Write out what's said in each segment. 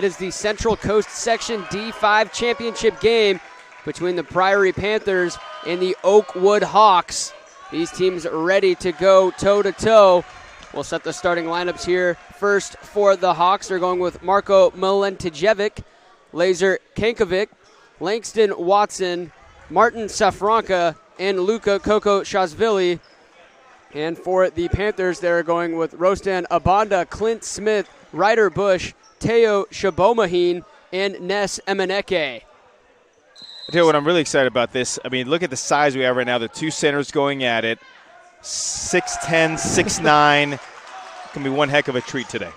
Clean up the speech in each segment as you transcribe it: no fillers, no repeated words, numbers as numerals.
It is the Central Coast Section D5 championship game between the Priory Panthers and the Oakwood Hawks. These teams are ready to go toe-to-toe. We'll set the starting lineups here. First for the Hawks, they're going with Marko Milentijevic, Lazar Kankovic, Langston Watson, Martin Safranka, and Luka Kokoshashvili. And for the Panthers, they're going with Rostan Abanda, Clint Smith, Ryder Bush, Teo Shabomahin, and Ness Emeneke. I tell you what, I'm really excited about this. I mean, look at the size we have right now. The two centers going at it. 6'10", 6'9". Can be one heck of a treat today.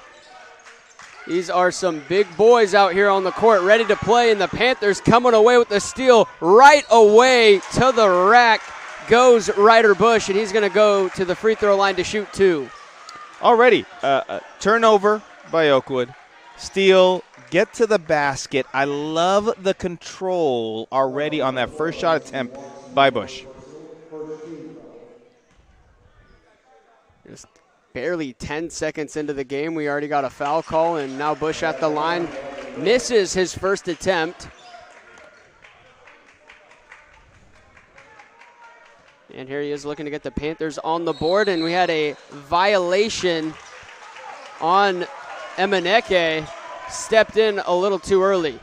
These are some big boys out here on the court ready to play, and the Panthers coming away with the steal right away to the rack goes Ryder Bush, and he's going to go to the free throw line to shoot two. Already, turnover by Oakwood. Steal, get to the basket. I love the control already on that first shot attempt by Bush. Just barely 10 seconds into the game, we already got a foul call, and now Bush at the line misses his first attempt. And here he is looking to get the Panthers on the board, and we had a violation on Emeneke. Stepped in a little too early.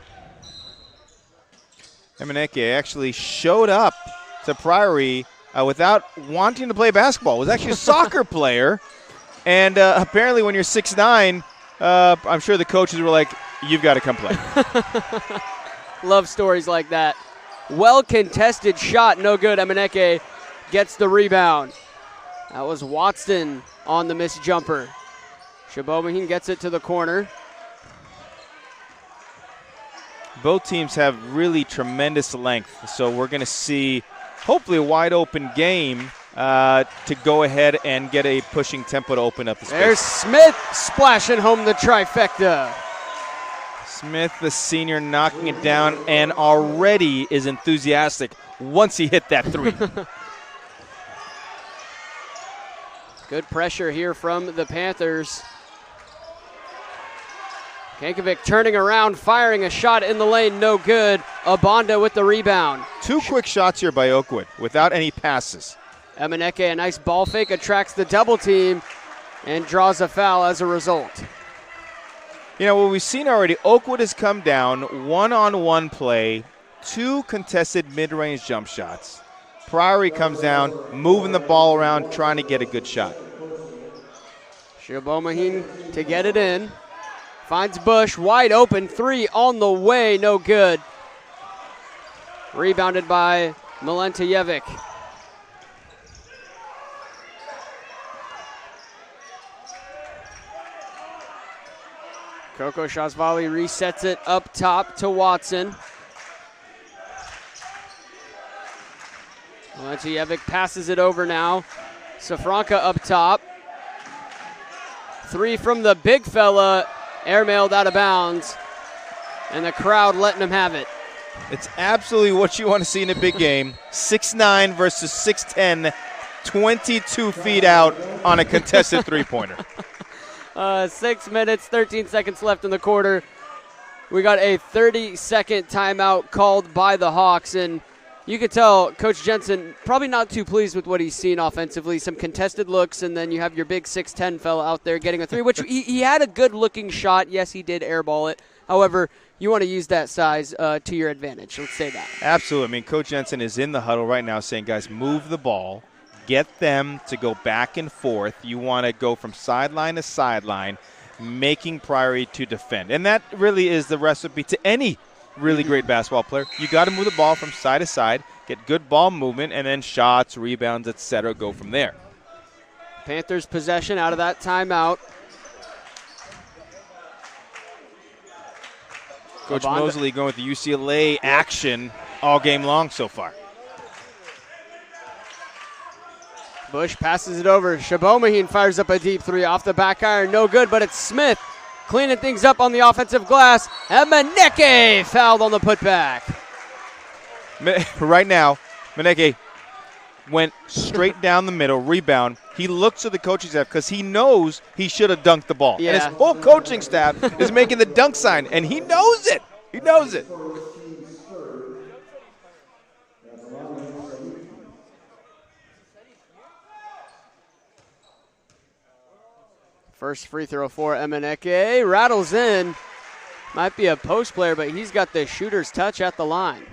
Emeneke actually showed up to Priory without wanting to play basketball. Was actually a soccer player. And apparently when you're 6'9", I'm sure the coaches were like, you've got to come play. Love stories like that. Well-contested shot, no good. Emeneke gets the rebound. That was Watson on the missed jumper. Shabomahin gets it to the corner. Both teams have really tremendous length, so we're going to see hopefully a wide open game to go ahead and get a pushing tempo to open up the space. There's Smith splashing home the trifecta. Smith, the senior, knocking it down, and already is enthusiastic once he hit that three. Good pressure here from the Panthers. Kankovic turning around, firing a shot in the lane, no good. Abanda with the rebound. Two quick shots here by Oakwood without any passes. Emeneke, a nice ball fake, attracts the double team and draws a foul as a result. You know, what we've seen already, Oakwood has come down, one-on-one play, two contested mid-range jump shots. Priory comes down, moving the ball around, trying to get a good shot. Shabomahin to get it in. Finds Bush, wide open, three on the way, no good. Rebounded by Milentijevic. Kokoshashvili resets it up top to Watson. Milentijevic passes it over now. Safranka up top. Three from the big fella. Airmailed out of bounds, and the crowd letting him have it. It's absolutely what you want to see in a big game. 6'9" versus 6'10", 22 feet out on a contested three-pointer. 6 minutes, 13 seconds left in the quarter. We got a 30-second timeout called by the Hawks, and you could tell Coach Jensen probably not too pleased with what he's seen offensively. Some contested looks, and then you have your big 6'10 fella out there getting a three, which he had a good-looking shot. Yes, he did airball it. However, you want to use that size to your advantage. Let's say that. Absolutely. I mean, Coach Jensen is in the huddle right now saying, guys, move the ball. Get them to go back and forth. You want to go from sideline to sideline, making Priory to defend. And that really is the recipe to any really great basketball player. You got to move the ball from side to side, get good ball movement, and then shots, rebounds, etc. go from there. Panthers possession out of that timeout. Coach Mosley going with the UCLA action all game long so far. Bush passes it over. Shabomahin fires up a deep three off the back iron. No good, but it's Smith cleaning things up on the offensive glass. Emeneke fouled on the putback. Right now, Emeneke went straight down the middle, rebound. He looks at the coaching staff because he knows he should have dunked the ball. Yeah. And his whole coaching staff is making the dunk sign, and he knows it. He knows it. First free throw for Emenike. Rattles in. Might be a post player, but he's got the shooter's touch at the line.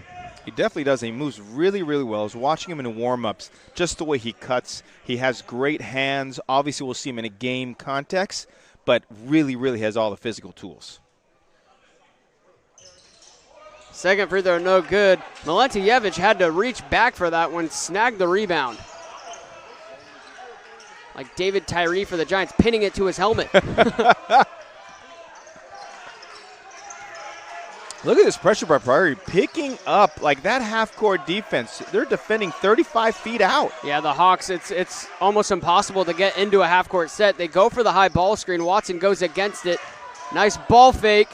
He definitely does. He moves really, really well. I was watching him in warm-ups, just the way he cuts. He has great hands. Obviously, we'll see him in a game context, but really, really has all the physical tools. Second free throw, no good. Milentijevic had to reach back for that one, snagged the rebound. Like David Tyree for the Giants, pinning it to his helmet. Look at this pressure by Priory, picking up like that half-court defense. They're defending 35 feet out. Yeah, the Hawks, it's almost impossible to get into a half-court set. They go for the high ball screen. Watson goes against it. Nice ball fake.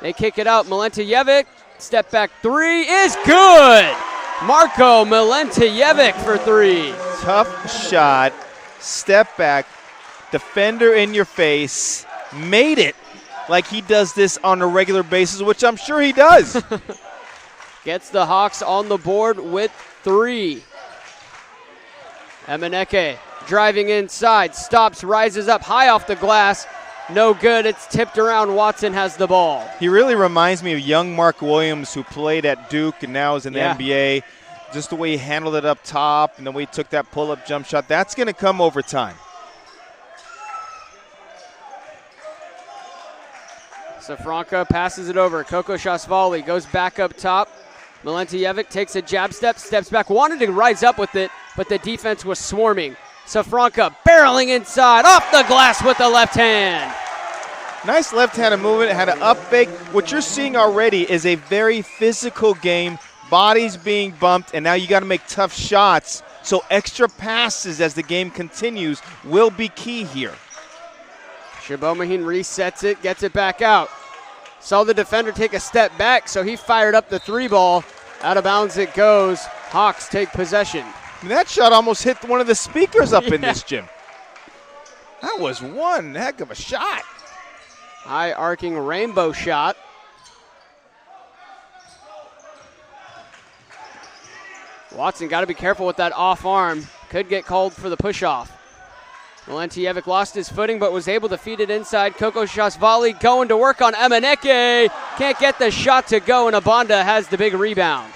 They kick it out. Milentijevic, step back three is good. Marko Milentijevic for three. Tough shot, step back, defender in your face, made it. Like he does this on a regular basis, which I'm sure he does. Gets the Hawks on the board with three. Emenike driving inside, stops, rises up high off the glass. No good. It's tipped around. Watson has the ball. He really reminds me of young Mark Williams, who played at Duke and now is in the NBA. Just the way he handled it up top and the way he took that pull-up jump shot. That's going to come over time. Safranka passes it over. Coco Shasvali goes back up top. Milentijevic takes a jab step, steps back, wanted to rise up with it, but the defense was swarming. Safranka barreling inside, off the glass with the left hand. Nice left-handed movement, had an up fake. What you're seeing already is a very physical game, bodies being bumped, and now you got to make tough shots. So extra passes as the game continues will be key here. Shabomahin resets it, gets it back out. Saw the defender take a step back, so he fired up the three ball. Out of bounds it goes. Hawks take possession. That shot almost hit one of the speakers up in this gym. That was one heck of a shot. High arcing rainbow shot. Watson got to be careful with that off arm. Could get called for the push off. Milentijevic lost his footing but was able to feed it inside. Coco Shasvali going to work on Emenike. Can't get the shot to go, and Abanda has the big rebound.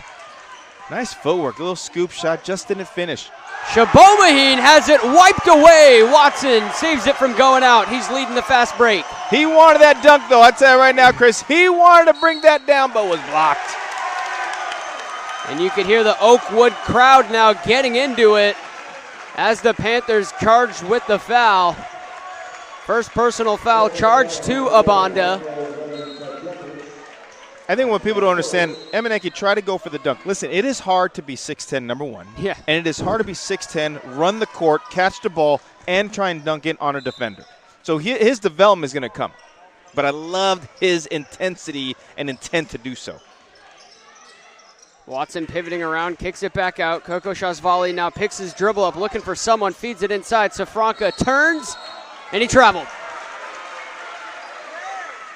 Nice footwork, a little scoop shot, just didn't finish. Shabomahin has it wiped away. Watson saves it from going out. He's leading the fast break. He wanted that dunk, though. I tell you right now, Chris, he wanted to bring that down but was blocked. And you can hear the Oakwood crowd now getting into it as the Panthers charged with the foul. First personal foul charged to Abanda. I think what people don't understand, Emenike tried to go for the dunk. Listen, it is hard to be 6'10", number one. Yeah. And it is hard to be 6'10", run the court, catch the ball, and try and dunk it on a defender. So his development is going to come. But I loved his intensity and intent to do so. Watson pivoting around, kicks it back out. Coco Shasvali now picks his dribble up, looking for someone, feeds it inside. Safranka turns, and he traveled.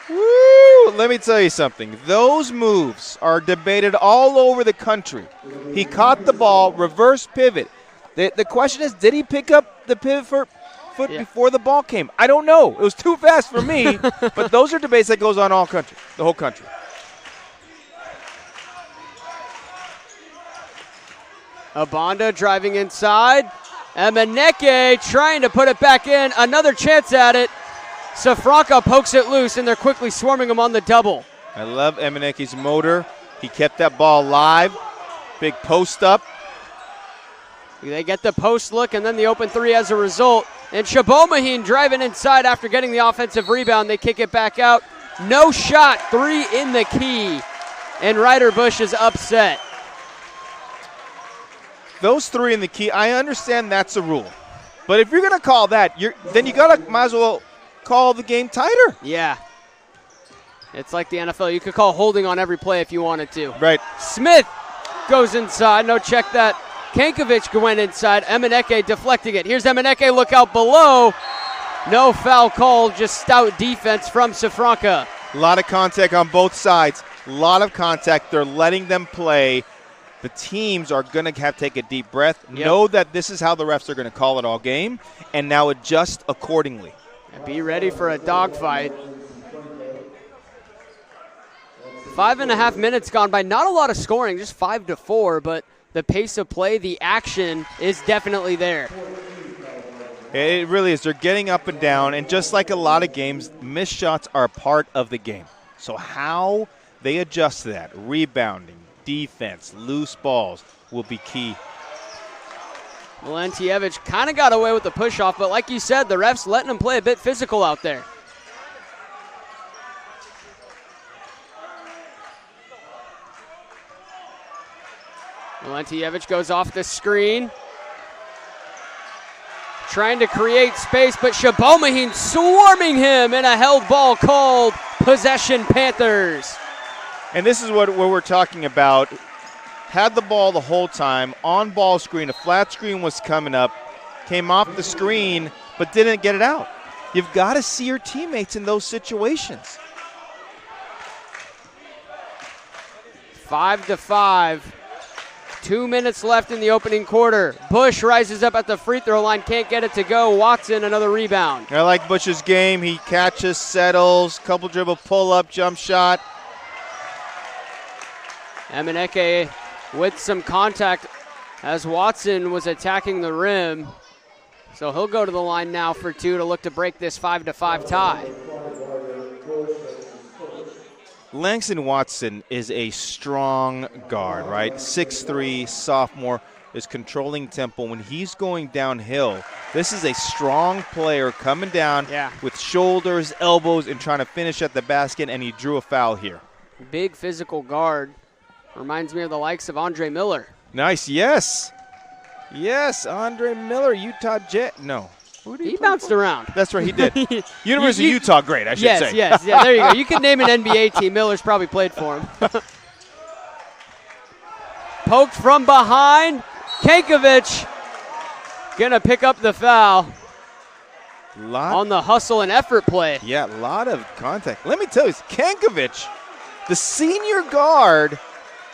Woo! Let me tell you something. Those moves are debated all over the country. He caught the ball, reverse pivot. The question is, did he pick up the pivot foot before the ball came? I don't know. It was too fast for me, but those are debates that goes on all country, the whole country. Abanda driving inside. Emenike trying to put it back in. Another chance at it. Safranka pokes it loose, and they're quickly swarming him on the double. I love Emenike's motor. He kept that ball live. Big post up. They get the post look and then the open three as a result. And Shabomahin driving inside after getting the offensive rebound. They kick it back out. No shot. Three in the key. And Ryder Bush is upset. Those three in the key, I understand that's a rule. But if you're going to call that, then you might as well call the game tighter. Yeah. It's like the NFL. You could call holding on every play if you wanted to. Right. Smith goes inside. No, check that Kankovic went inside. Emenike deflecting it. Here's Emenike, look out below. No foul called, just stout defense from Safranca. A lot of contact on both sides. A lot of contact. They're letting them play. The teams are going to have to take a deep breath, know that this is how the refs are going to call it all game, and now adjust accordingly. And be ready for a dogfight. 5.5 minutes gone by. Not a lot of scoring, just 5-4, but the pace of play, the action is definitely there. It really is. They're getting up and down, and just like a lot of games, missed shots are a part of the game. So how they adjust to that, rebounding, defense, loose balls will be key. Valentievich kind of got away with the push-off, but like you said, the refs letting him play a bit physical out there. Valentievich goes off the screen. Trying to create space, but Shabomahin swarming him, and a held ball called. Possession Panthers. And this is what we're talking about. Had the ball the whole time, on ball screen, a flat screen was coming up, came off the screen, but didn't get it out. You've got to see your teammates in those situations. 5-5. 2 minutes left in the opening quarter. Bush rises up at the free throw line, can't get it to go. Watson, another rebound. I like Bush's game. He catches, settles, couple dribble pull-up, jump shot. Emenike with some contact as Watson was attacking the rim. So he'll go to the line now for two to look to break this 5-5 tie. Langston Watson is a strong guard, right? 6'3", sophomore, is controlling tempo. When he's going downhill, this is a strong player coming down with shoulders, elbows, and trying to finish at the basket, and he drew a foul here. Big physical guard. Reminds me of the likes of Andre Miller. Nice, yes. Yes, Andre Miller, Utah Jet. No. He bounced around. That's right, he did. University of Utah, great, I should say. Yes, there you go. You can name an NBA team. Miller's probably played for him. Poked from behind. Kankovic going to pick up the foul on the hustle and effort play. Yeah, a lot of contact. Let me tell you, Kankovic, the senior guard,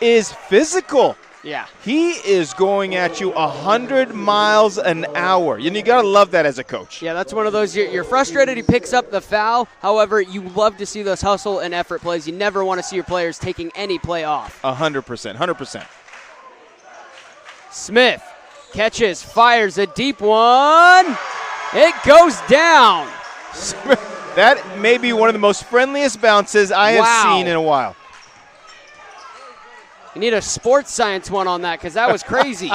is physical. Yeah. He is going at you 100 miles an hour. And you got to love that as a coach. Yeah, that's one of those, you're frustrated he picks up the foul. However, you love to see those hustle and effort plays. You never want to see your players taking any play off. 100%, 100%. Smith catches, fires a deep one. It goes down. That may be one of the most friendliest bounces I have seen in a while. You need a sports science one on that because that was crazy.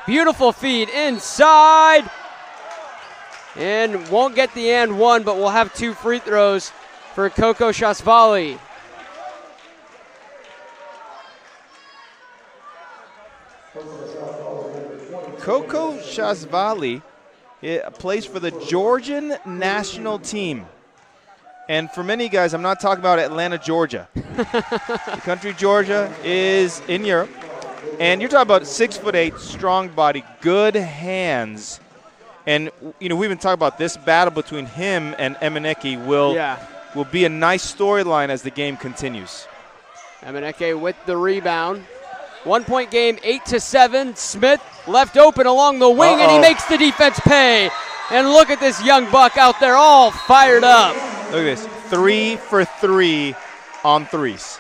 Beautiful feed inside. And won't get the and one, but we'll have 2 free throws for Coco Shasvali. Coco Shasvali plays for the Georgian national team. And for many guys, I'm not talking about Atlanta, Georgia. The country Georgia is in Europe. And you're talking about 6'8", strong body, good hands. And, you know, we've been talking about this battle between him and Emenike will be a nice storyline as the game continues. Emenike with the rebound. 1-point game, 8-7. Smith left open along the wing, and he makes the defense pay. And look at this young buck out there all fired up. Look at this, 3 for 3 on threes.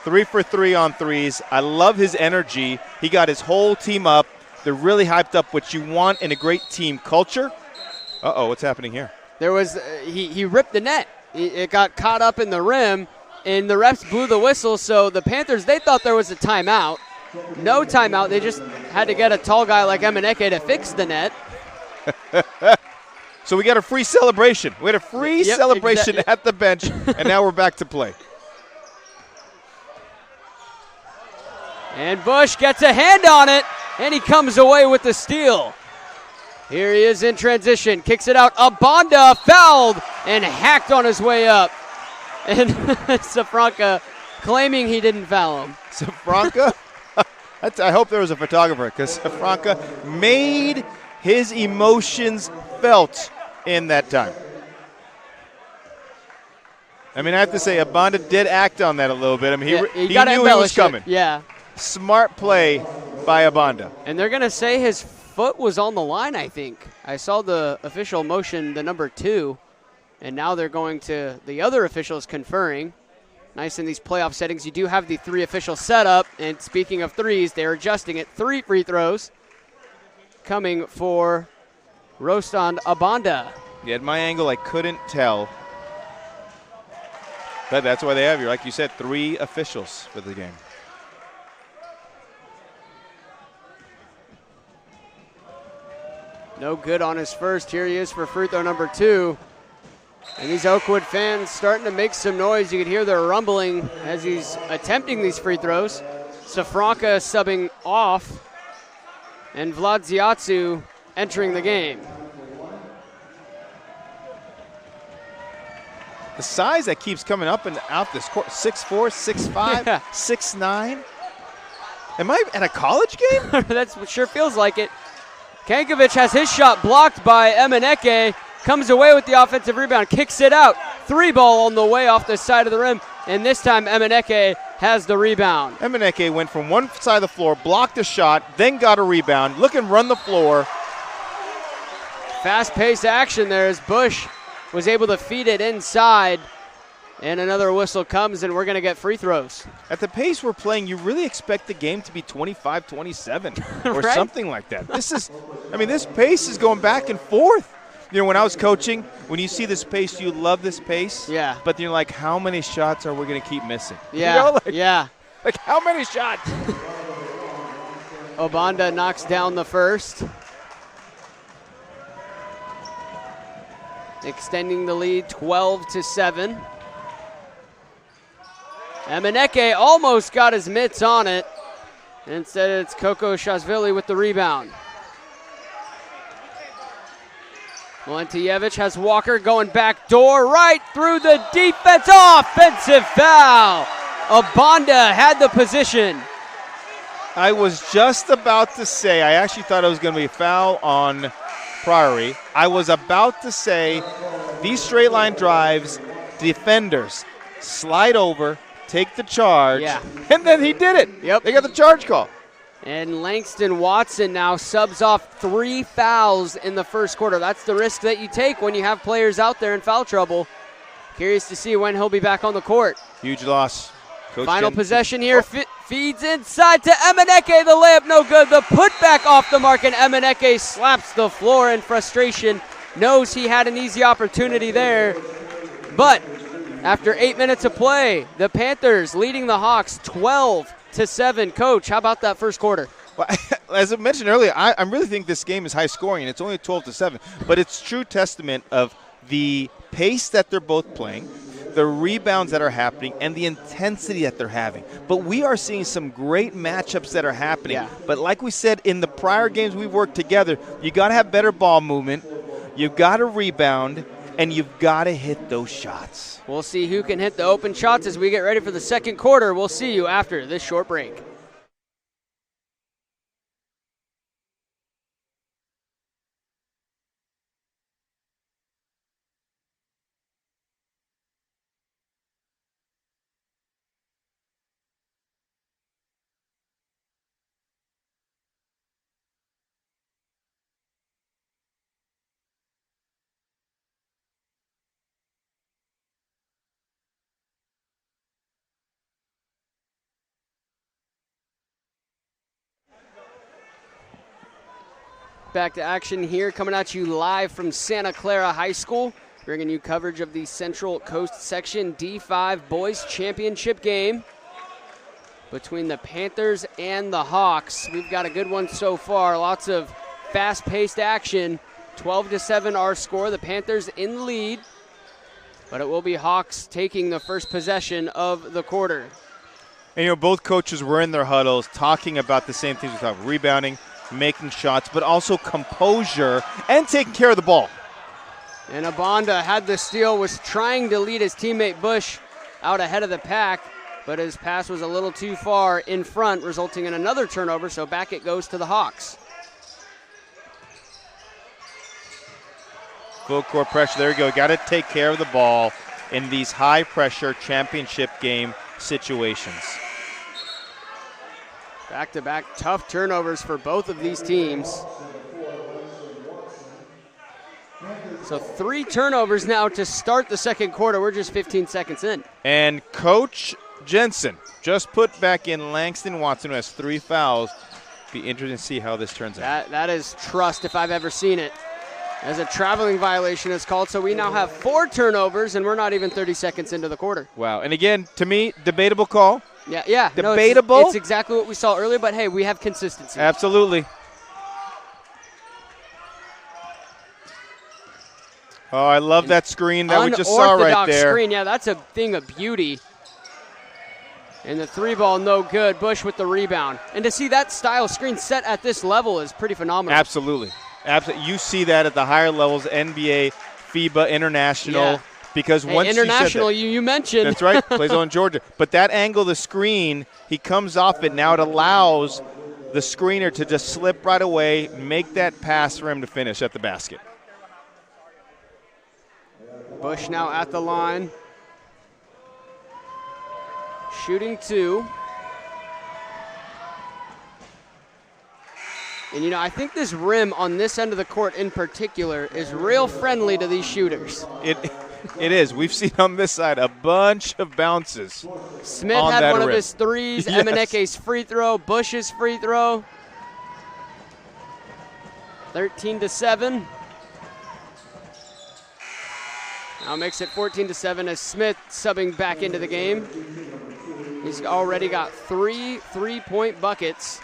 3 for 3 on threes. I love his energy. He got his whole team up. They're really hyped up, what you want in a great team culture. What's happening here? There was, he ripped the net. It got caught up in the rim, and the refs blew the whistle, so the Panthers, they thought there was a timeout. No timeout. They just had to get a tall guy like Emenike to fix the net. So we got a free celebration. We had a free celebration at the bench, and now we're back to play. And Bush gets a hand on it, and he comes away with the steal. Here he is in transition, kicks it out. Abanda fouled and hacked on his way up. And Safranca claiming he didn't foul him. Safranca I hope there was a photographer because Franca made his emotions felt in that time. I mean, I have to say, Abanda did act on that a little bit. I mean, he knew he was coming. Yeah. Smart play by Abanda. And they're going to say his foot was on the line, I think. I saw the official motion, the number 2, and now they're going to, the other officials conferring. Nice in these playoff settings. You do have the 3 officials set up, and speaking of threes, they're adjusting it. 3 free throws coming for Rostan Abanda. Yeah, at my angle, I couldn't tell. But that's why they have, like you said, 3 officials for the game. No good on his first. Here he is for free throw number 2. And these Oakwood fans starting to make some noise. You can hear their rumbling as he's attempting these free throws. Safranca subbing off. And Vlad Ziatsu entering the game. The size that keeps coming up and out this court, 6'4", 6'5", Yeah. 6'9". Am I at a college game? That's what sure feels like it. Kankovic has his shot blocked by Emeneke. Comes away with the offensive rebound, kicks it out. 3 ball on the way off the side of the rim. And this time Emeneke has the rebound. Emeneke went from one side of the floor, blocked a shot, then got a rebound. Look and run the floor. Fast-paced action there as Bush was able to feed it inside. And another whistle comes, and we're going to get free throws. At the pace we're playing, you really expect the game to be 25-27 or Right? something like that. This pace is going back and forth. You know, when I was coaching, when you see this pace, you love this pace. Yeah. But you're like, how many shots are we going to keep missing? Yeah, You know, yeah. Like, how many shots? Obanda knocks down the first. Extending the lead 12-7. Emeneke almost got his mitts on it. Instead, it's Coco Shashvili with the rebound. Valentijevic has Walker going back door right through the defense. Offensive foul. Abanda had the position. I was just about to say, I actually thought it was going to be a foul on Priory. I was about to say, these straight line drives, defenders slide over, take the charge, and then he did it. Yep. They got the charge call. And Langston Watson now subs off 3 fouls in the first quarter. That's the risk that you take when you have players out there in foul trouble. Curious to see when he'll be back on the court. Huge loss. Coach Final Jen- possession here. Feeds inside to Emeneke. The layup no good. The putback off the mark, and Emeneke slaps the floor in frustration. Knows he had an easy opportunity there. But after 8 minutes of play, the Panthers leading the Hawks 12-7. Coach, how about that first quarter? Well, as I mentioned earlier, I really think this game is high scoring, and it's only 12-7. But it's true testament of the pace that they're both playing, the rebounds that are happening, and the intensity that they're having. But we are seeing some great matchups that are happening. Yeah. But like we said, in the prior games we've worked together, you got to have better ball movement, you've got to rebound, and you've got to hit those shots. We'll see who can hit the open shots as we get ready for the second quarter. We'll see you after this short break. Back to action here, coming at you live from Santa Clara High School, bringing you coverage of the Central Coast Section D5 Boys Championship game between the Panthers and the Hawks. We've got a good one so far, lots of fast-paced action. 12-7 our score, the Panthers in the lead, but it will be Hawks taking the first possession of the quarter. And, you know, both coaches were in their huddles talking about the same things we talked about, rebounding, making shots, but also composure and taking care of the ball. And Abanda had the steal, was trying to lead his teammate Bush out ahead of the pack, but his pass was a little too far in front, resulting in another turnover, so back it goes to the Hawks. Full court pressure. There you go. Got to take care of the ball in these high-pressure championship game situations. Back-to-back tough turnovers for both of these teams. So 3 turnovers now to start the second quarter. We're just 15 seconds in. And Coach Jensen just put back in Langston Watson, who has 3 fouls. Be interesting to see how this turns out. That is trust if I've ever seen it. As a traveling violation is called, so we now have 4 turnovers, and we're not even 30 seconds into the quarter. Wow. And again, to me, debatable call. Yeah. Debatable. No, it's exactly what we saw earlier, but hey, we have consistency. Absolutely. Oh, I love that screen that we just saw right there. Unorthodox screen, yeah, that's a thing of beauty. And the 3-ball, no good. Bush with the rebound. And to see that style screen set at this level is pretty phenomenal. Absolutely. You see that at the higher levels, NBA, FIBA, international. Yeah. Because once international, you mentioned. That's right, plays on Georgia. But that angle of the screen, he comes off it. Now it allows the screener to just slip right away, make that pass for him to finish at the basket. Bush now at the line. Shooting 2. And, I think this rim on this end of the court in particular is real friendly to these shooters. It is. We've seen on this side a bunch of bounces. Smith had one of his threes. Yes. Emeneke's free throw. Bush's free throw. 13-7. Now makes it 14-7 as Smith subbing back into the game. He's already got 3 3-point buckets.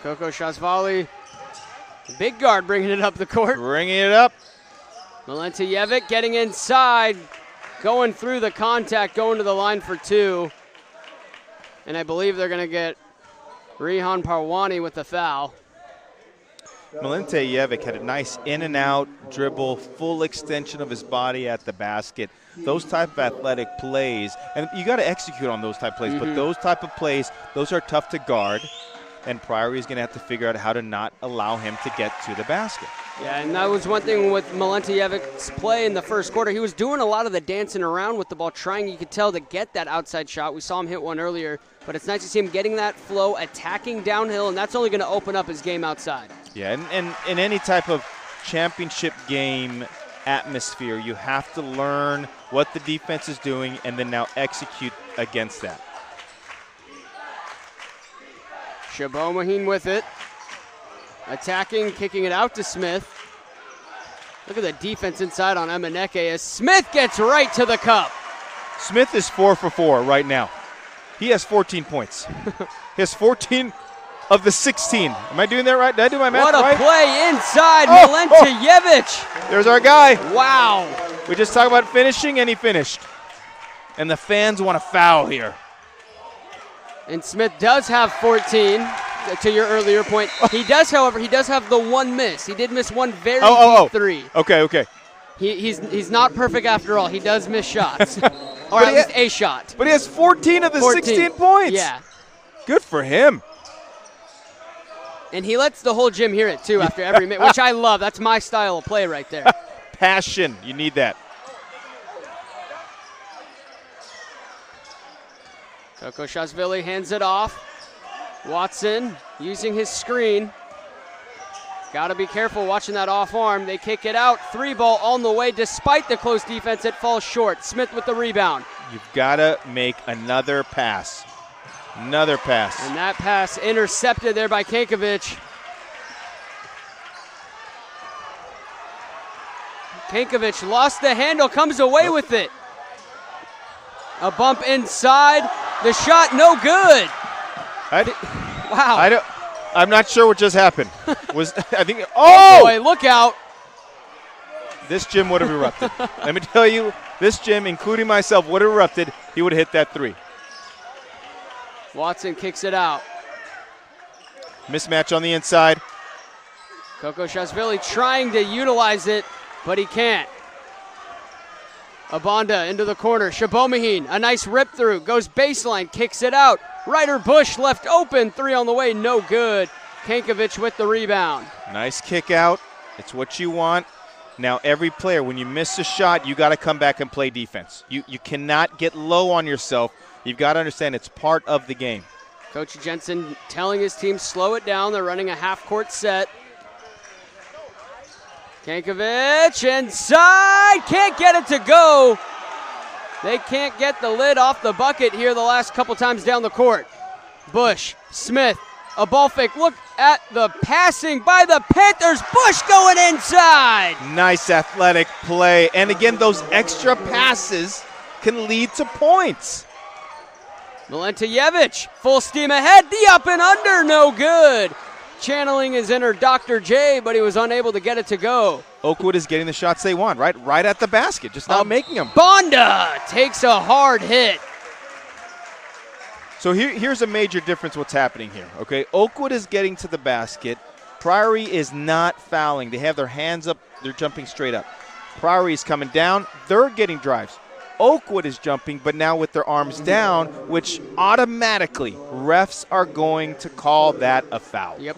Coco Shasvali, big guard, bringing it up the court. Bringing it up. Malentajevic getting inside, going through the contact, going to the line for 2. And I believe they're going to get Rihan Parwani with the foul. Malentajevic had a nice in-and-out dribble, full extension of his body at the basket. Those type of athletic plays, and you got to execute on those type of plays, but those type of plays, those are tough to guard. And Priory is going to have to figure out how to not allow him to get to the basket. Yeah, and that was one thing with Malentajevic's play in the first quarter. He was doing a lot of the dancing around with the ball, trying, you could tell, to get that outside shot. We saw him hit one earlier, but it's nice to see him getting that flow, attacking downhill, and that's only going to open up his game outside. Yeah, and in any type of championship game atmosphere, you have to learn what the defense is doing and then now execute against that. Chabot Maheen with it. Attacking, kicking it out to Smith. Look at the defense inside on Emeneke as Smith gets right to the cup. Smith is 4 for 4 right now. He has 14 points. He has 14 of the 16. Am I doing that right? Did I do my math right? What a play inside Malentajevic. There's our guy. Wow. We just talked about finishing, and he finished. And the fans want to foul here. And Smith does have 14, to your earlier point. He does, however, have the one miss. He did miss one very deep 3. Okay. He's not perfect after all. He does miss shots. Or at least a shot. But he has 14 of the 16 points. Yeah. Good for him. And he lets the whole gym hear it, too, after every minute, which I love. That's my style of play right there. Passion. You need that. Coco Shasvili hands it off. Watson using his screen. Got to be careful watching that off arm. They kick it out. 3-ball on the way. Despite the close defense, it falls short. Smith with the rebound. You've got to make another pass. Another pass. And that pass intercepted there by Kankovic. Kankovic lost the handle, comes away with it. A bump inside. The shot no good. Wow. I'm not sure what just happened. Oh boy, look out. This gym would have erupted. Let me tell you, this gym, including myself, would have erupted. He would have hit that 3. Watson kicks it out. Mismatch on the inside. Coco Shasvili trying to utilize it, but he can't. Abanda into the corner. Shabomahin, a nice rip through. Goes baseline, kicks it out. Ryder Bush left open. 3 on the way, no good. Kankovic with the rebound. Nice kick out. It's what you want. Now, every player, when you miss a shot, you got to come back and play defense. You cannot get low on yourself. You've got to understand it's part of the game. Coach Jensen telling his team, slow it down. They're running a half-court set. Kankovic inside. Can't get it to go. They can't get the lid off the bucket here the last couple times down the court. Bush, Smith, a ball fake. Look at the passing by the Panthers. Bush going inside. Nice athletic play. And again, those extra passes can lead to points. Milentijevic, full steam ahead. The up and under, no good. Channeling his inner Dr. J, but he was unable to get it to go. Oakwood is getting the shots they want, right at the basket, just not making them. Bonda takes a hard hit. So here's a major difference what's happening here, okay? Oakwood is getting to the basket. Priory is not fouling. They have their hands up. They're jumping straight up. Priory is coming down. They're getting drives. Oakwood is jumping, but now with their arms down, which automatically refs are going to call that a foul. Yep.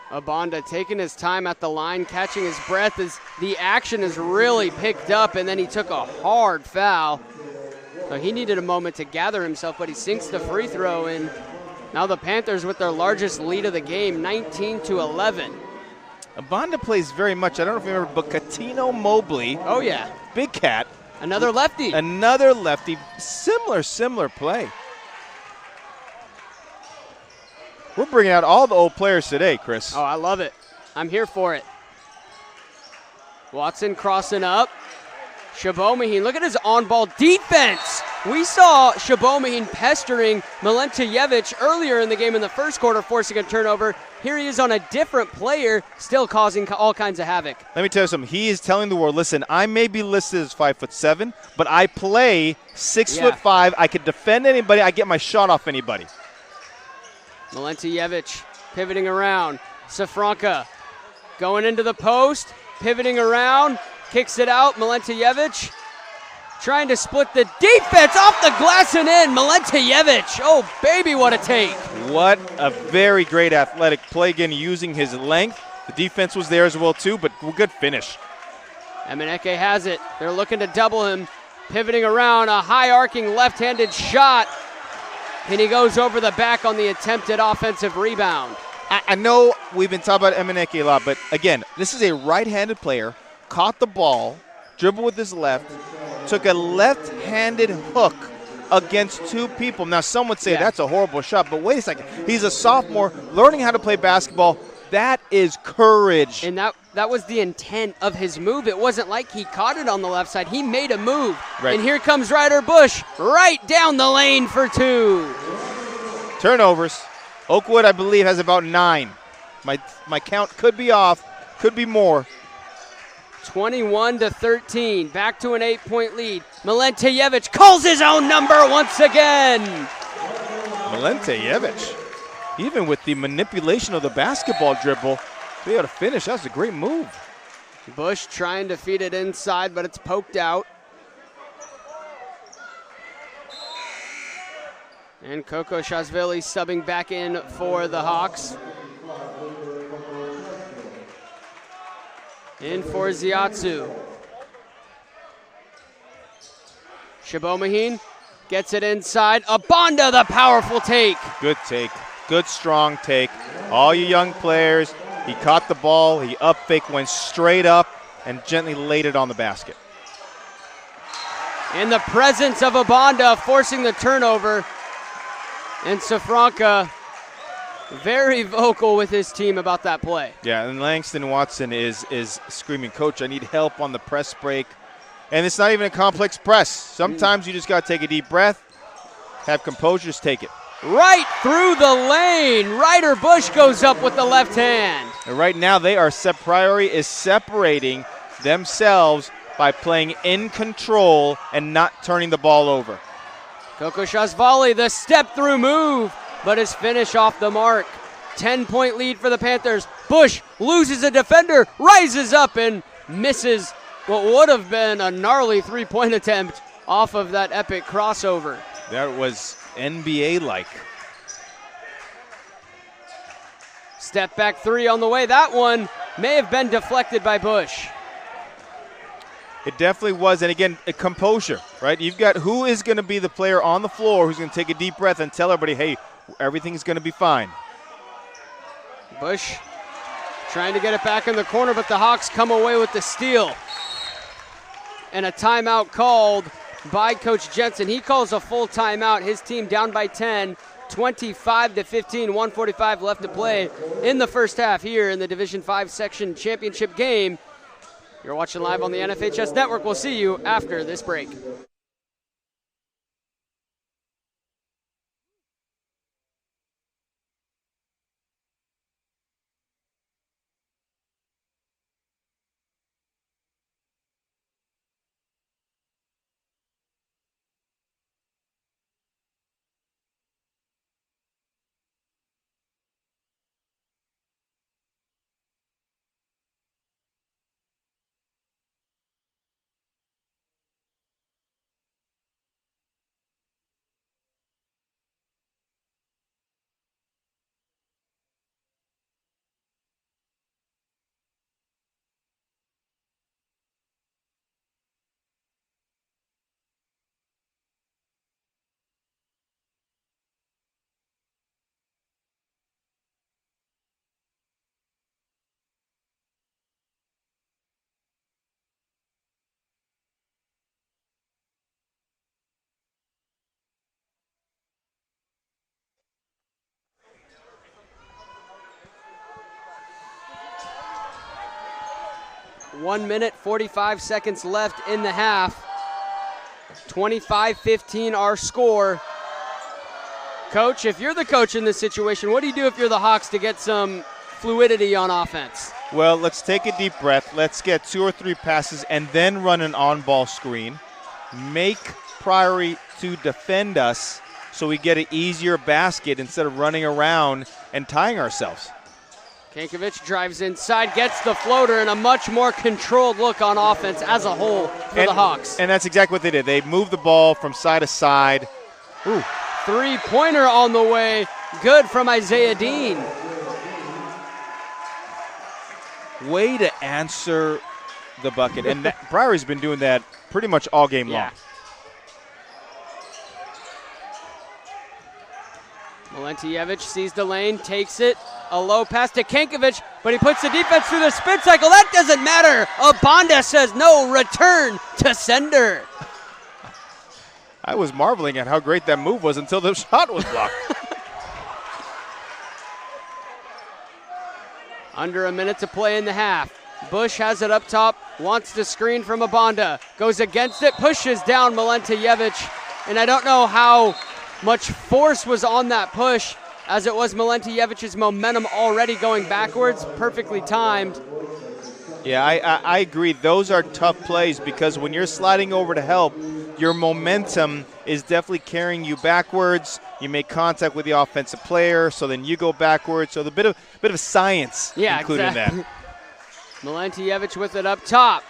Abanda taking his time at the line, catching his breath as the action is really picked up, and then he took a hard foul. So he needed a moment to gather himself, but he sinks the free throw, and now the Panthers with their largest lead of the game, 19-11. Abanda plays very much, I don't know if you remember, but Catino Mobley. Oh, yeah. Big cat. Another lefty. Another lefty. Similar play. We're bringing out all the old players today, Chris. Oh, I love it. I'm here for it. Watson crossing up. Shabomahin, look at his on-ball defense. We saw Shabomahin pestering Milentijevic earlier in the game in the first quarter, forcing a turnover. Here he is on a different player, still causing all kinds of havoc. Let me tell you something. He is telling the world, listen, I may be listed as 5'7", but I play 6'5". I can defend anybody. I get my shot off anybody. Milentijevic pivoting around. Safranka going into the post, pivoting around. Kicks it out, Milentijevic trying to split the defense off the glass and in. Milentijevic, oh baby, what a take. What a very great athletic play, again, using his length. The defense was there as well too, but good finish. Emenike has it. They're looking to double him. Pivoting around, a high arcing left-handed shot. And he goes over the back on the attempted offensive rebound. I know we've been talking about Emenike a lot, but again, this is a right-handed player. Caught the ball, dribbled with his left, took a left-handed hook against 2 people. Now, some would say that's a horrible shot, but wait a second. He's a sophomore learning how to play basketball. That is courage. And that was the intent of his move. It wasn't like he caught it on the left side. He made a move. Right. And here comes Ryder Bush right down the lane for 2. Turnovers. Oakwood, I believe, has about 9. My count could be off, could be more. 21-13, back to an 8-point lead. Milentijevic calls his own number once again. Milentijevic, even with the manipulation of the basketball dribble, be able to finish. That's a great move. Bush trying to feed it inside, but it's poked out. And Coco Shashvili subbing back in for the Hawks. In for Ziatsu. Shabomahin gets it inside. Abanda, the powerful take. Good take. Good, strong take. All you young players, he caught the ball, he up fake, went straight up, and gently laid it on the basket. In the presence of Abanda, forcing the turnover. And Safranka very vocal with his team about that play. Yeah, and Langston Watson is screaming, Coach, I need help on the press break. And it's not even a complex press. Sometimes you just got to take a deep breath, have composure, just take it. Right through the lane. Ryder Bush goes up with the left hand. And right now Priory is separating themselves by playing in control and not turning the ball over. Coco Shashvili, the step-through move, but his finish off the mark. 10-point lead for the Panthers. Bush loses a defender, rises up and misses what would have been a gnarly three-point attempt off of that epic crossover. That was NBA-like. Step back three on the way. That one may have been deflected by Bush. It definitely was. And again, a composure, right? You've got who is going to be the player on the floor who's going to take a deep breath and tell everybody, hey, everything's going to be fine. Bush trying to get it back in the corner, but the Hawks come away with the steal. And a timeout called by Coach Jensen. He calls a full timeout. His team down by 10, 25-15, 1:45 left to play in the first half here in the Division 5 section championship game. You're watching live on the NFHS Network. We'll see you after this break. One minute, 45 seconds left in the half. 25-15 our score. Coach, if you're the coach in this situation, what do you do if you're the Hawks to get some fluidity on offense? Well, let's take a deep breath. Let's get 2 or 3 passes and then run an on-ball screen. Make Priory to defend us so we get an easier basket instead of running around and tying ourselves. Kankovic drives inside, gets the floater, and a much more controlled look on offense as a whole for the Hawks. And that's exactly what they did. They moved the ball from side to side. Ooh, three-pointer on the way. Good from Isaiah Dean. Way to answer the bucket. And Priory's been doing that pretty much all game long. Malentijevic sees the lane, takes it. A low pass to Kankovic, but he puts the defense through the spin cycle. That doesn't matter. Abanda says no, return to sender. I was marveling at how great that move was until the shot was blocked. Under a minute to play in the half. Bush has it up top, wants to screen from Abanda. Goes against it, pushes down Malentijevic. And I don't know how much force was on that push, as it was Malentijevic's momentum already going backwards. Perfectly timed. Yeah, I agree. Those are tough plays because when you're sliding over to help, your momentum is definitely carrying you backwards. You make contact with the offensive player, so then you go backwards. So the bit of science included in that. Malentijevic with it up top.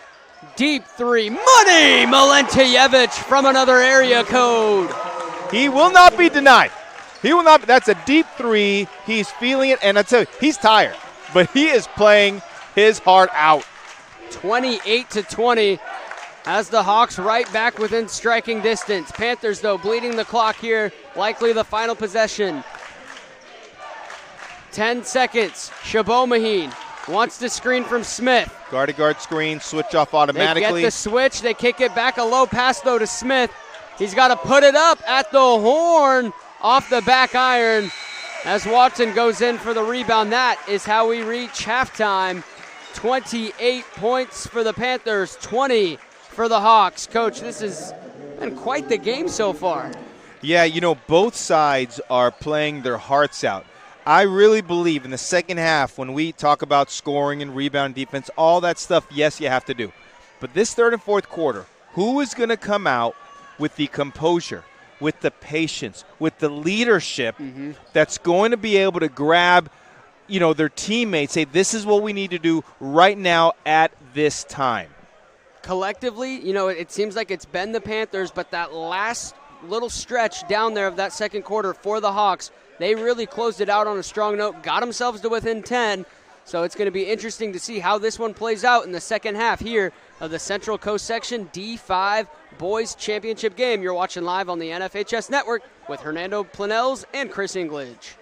Deep three. Money! Malentijevic from another area code. He will not be denied. He will not. That's a deep three. He's feeling it, and I tell you, he's tired, but he is playing his heart out. 28-20 has the Hawks right back within striking distance. Panthers, though, bleeding the clock here. Likely the final possession. 10 seconds. Chabot Maheen wants to screen from Smith. Guard-to-guard screen, switch off automatically. They get the switch. They kick it back. A low pass, though, to Smith. He's got to put it up at the horn. Off the back iron as Watson goes in for the rebound. That is how we reach halftime. 28 points for the Panthers, 20 for the Hawks. Coach, this has been quite the game so far. Yeah, you know, both sides are playing their hearts out. I really believe in the second half when we talk about scoring and rebound defense, all that stuff, yes, you have to do. But this third and fourth quarter, who is going to come out with the composure, with the patience, with the leadership that's going to be able to grab, you know, their teammates, say this is what we need to do right now at this time? collectively, it seems like it's been the Panthers, but that last little stretch down there of that second quarter for the Hawks, they really closed it out on a strong note, got themselves to within 10. So it's going to be interesting to see how this one plays out in the second half here of the Central Coast Section D5 Boys Championship game. You're watching live on the NFHS Network with Hernando Planels and Chris Englage.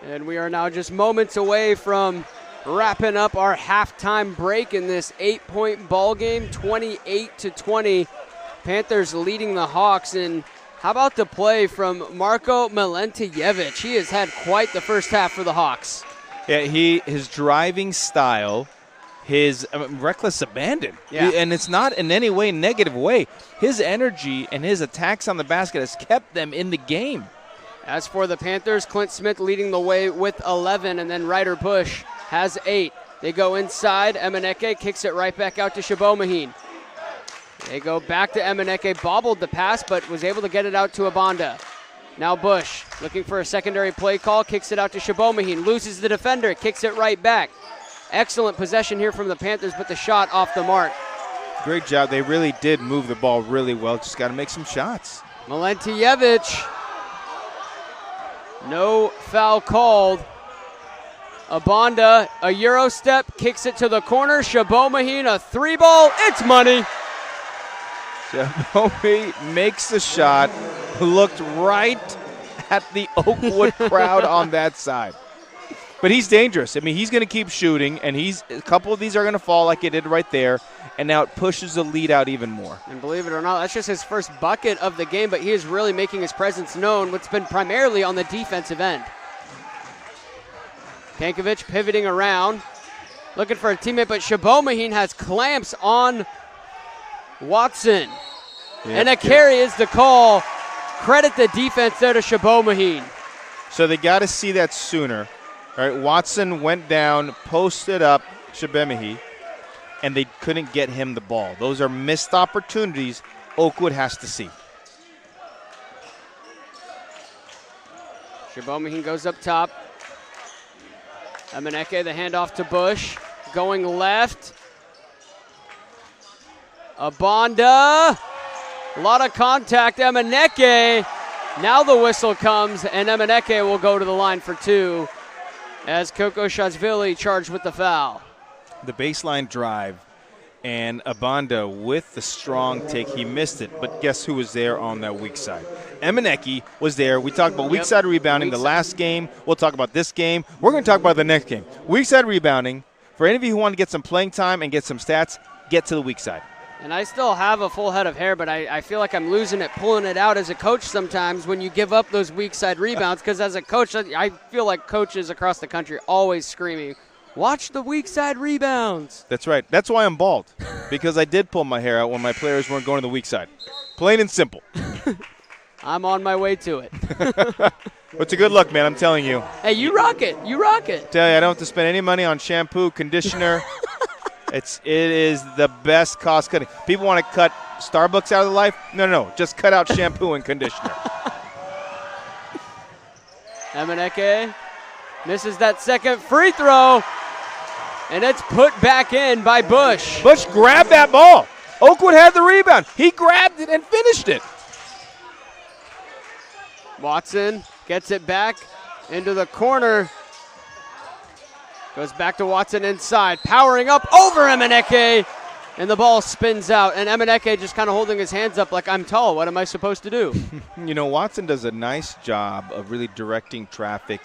And we are now just moments away from wrapping up our halftime break in this 8-point ball game, 28-20. Panthers leading the Hawks. And how about the play from Marko Milentijevic? He has had quite the first half for the Hawks. Yeah, his driving style, his reckless abandon, and it's not in any way negative way. His energy and his attacks on the basket has kept them in the game. As for the Panthers, Clint Smith leading the way with 11, and then Ryder Bush has 8. They go inside. Emeneke kicks it right back out to Shabomahin. They go back to Emeneke, bobbled the pass, but was able to get it out to Abanda. Now Bush looking for a secondary play call, kicks it out to Shabomahin, loses the defender, kicks it right back. Excellent possession here from the Panthers, but the shot off the mark. Great job. They really did move the ball really well. Just got to make some shots. Milentijevic. No foul called. Abanda, a Euro step, kicks it to the corner. Shabomahin, a 3-ball. It's money. Shabomahin makes the shot. Looked right at the Oakwood crowd on that side. But he's dangerous. I mean, he's going to keep shooting, and a couple of these are going to fall like it did right there, and now it pushes the lead out even more. And believe it or not, that's just his first bucket of the game, but he is really making his presence known, what's been primarily on the defensive end. Kankovic pivoting around, looking for a teammate, but Shabomahin has clamps on Watson. And a carry is the call. Credit the defense there to Shabomahin. So they got to see that sooner. All right, Watson went down, posted up Shibemihi, and they couldn't get him the ball. Those are missed opportunities Oakwood has to see. Shibemihi goes up top. Emeneke, the handoff to Bush. Going left. Abanda. A lot of contact. Emeneke. Now the whistle comes, and Emeneke will go to the line for 2 as Kokoshashvili charged with the foul. The baseline drive, and Abanda with the strong take. He missed it, but guess who was there on that weak side? Emeneke was there. We talked about weak side rebounding the last game. We'll talk about this game. We're going to talk about the next game. Weak side rebounding. For any of you who want to get some playing time and get some stats, get to the weak side. And I still have a full head of hair, but I feel like I'm losing it, pulling it out as a coach sometimes when you give up those weak side rebounds, because as a coach, I feel like coaches across the country always screaming, watch the weak side rebounds. That's right. That's why I'm bald, because I did pull my hair out when my players weren't going to the weak side. Plain and simple. I'm on my way to it. It's a good look, man, I'm telling you. Hey, you rock it. You rock it. Tell you, I don't have to spend any money on shampoo, conditioner. It is the best cost cutting. People want to cut Starbucks out of their life? No. Just cut out shampoo and conditioner. Emeneke misses that second free throw, and it's put back in by Bush. Bush grabbed that ball. Oakwood had the rebound. He grabbed it and finished it. Watson gets it back into the corner. Goes back to Watson inside, powering up over Emeneke, and the ball spins out. And Emeneke just kind of holding his hands up like, I'm tall, what am I supposed to do? You know, Watson does a nice job of really directing traffic.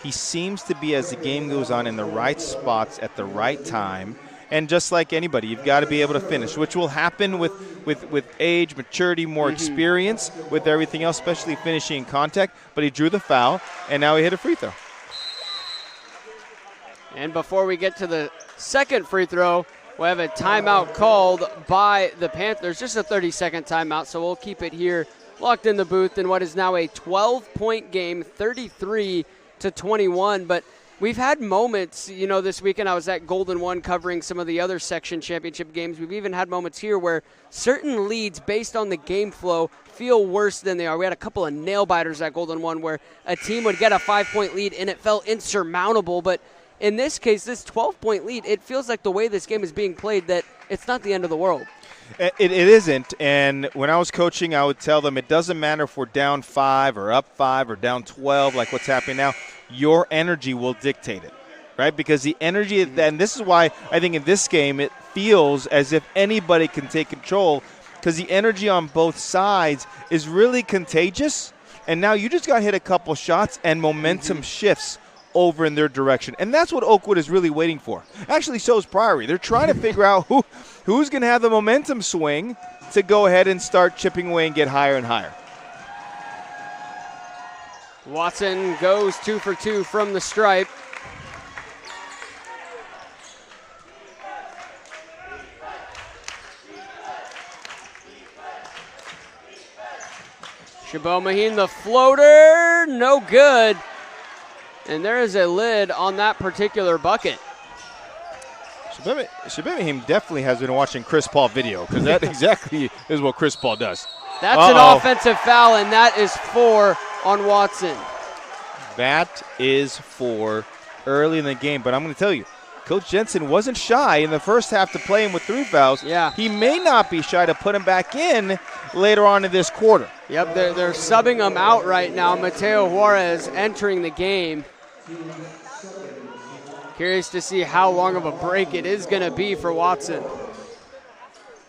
He seems to be, as the game goes on, in the right spots at the right time. And just like anybody, you've got to be able to finish, which will happen with age, maturity, more experience, with everything else, especially finishing in contact. But he drew the foul, and now he hit a free throw. And before we get to the second free throw, we have a timeout called by the Panthers. Just a 30-second timeout, so we'll keep it here locked in the booth in what is now a 12-point game, 33-21. But we've had moments, you know, this weekend I was at Golden One covering some of the other section championship games. We've even had moments here where certain leads based on the game flow feel worse than they are. We had a couple of nail-biters at Golden One where a team would get a 5-point lead and it felt insurmountable, but in this case, this 12-point lead, it feels like the way this game is being played that it's not the end of the world. It isn't, and when I was coaching, I would tell them it doesn't matter if we're down 5 or up 5 or down 12 like what's happening now. Your energy will dictate it, right? Because the energy, and this is why I think in this game it feels as if anybody can take control, because the energy on both sides is really contagious, and now you just got to hit a couple shots and momentum shifts over in their direction. And that's what Oakwood is really waiting for. Actually, so is Priory. They're trying to figure out who's going to have the momentum swing to go ahead and start chipping away and get higher and higher. Watson goes 2 for 2 from the stripe. Shibemihi, the floater, no good. And there is a lid on that particular bucket. Shibemihi definitely has been watching Chris Paul video, because that exactly is what Chris Paul does. That's an offensive foul, and that is 4 on Watson. That is 4 early in the game. But I'm going to tell you, Coach Jensen wasn't shy in the first half to play him with 3 fouls. Yeah. He may not be shy to put him back in later on in this quarter. Yep, they're subbing him out right now. Mateo Juarez entering the game. Curious to see how long of a break it is going to be for Watson.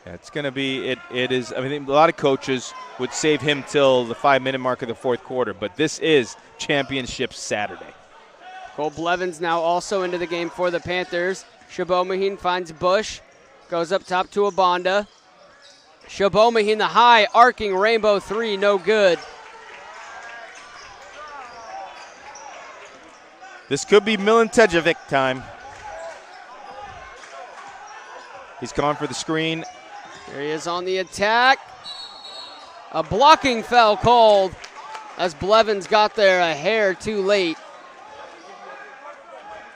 Yeah, it's going to be, it is, I mean, a lot of coaches would save him till the 5-minute mark of the fourth quarter, but this is Championship Saturday. Cole Blevins now also into the game for the Panthers. Shibemihi finds Bush, goes up top to Abanda. Shibemihi, the high arcing rainbow 3, no good. This could be Milintejevic time. He's gone for the screen. There he is on the attack. A blocking foul called as Blevins got there a hair too late.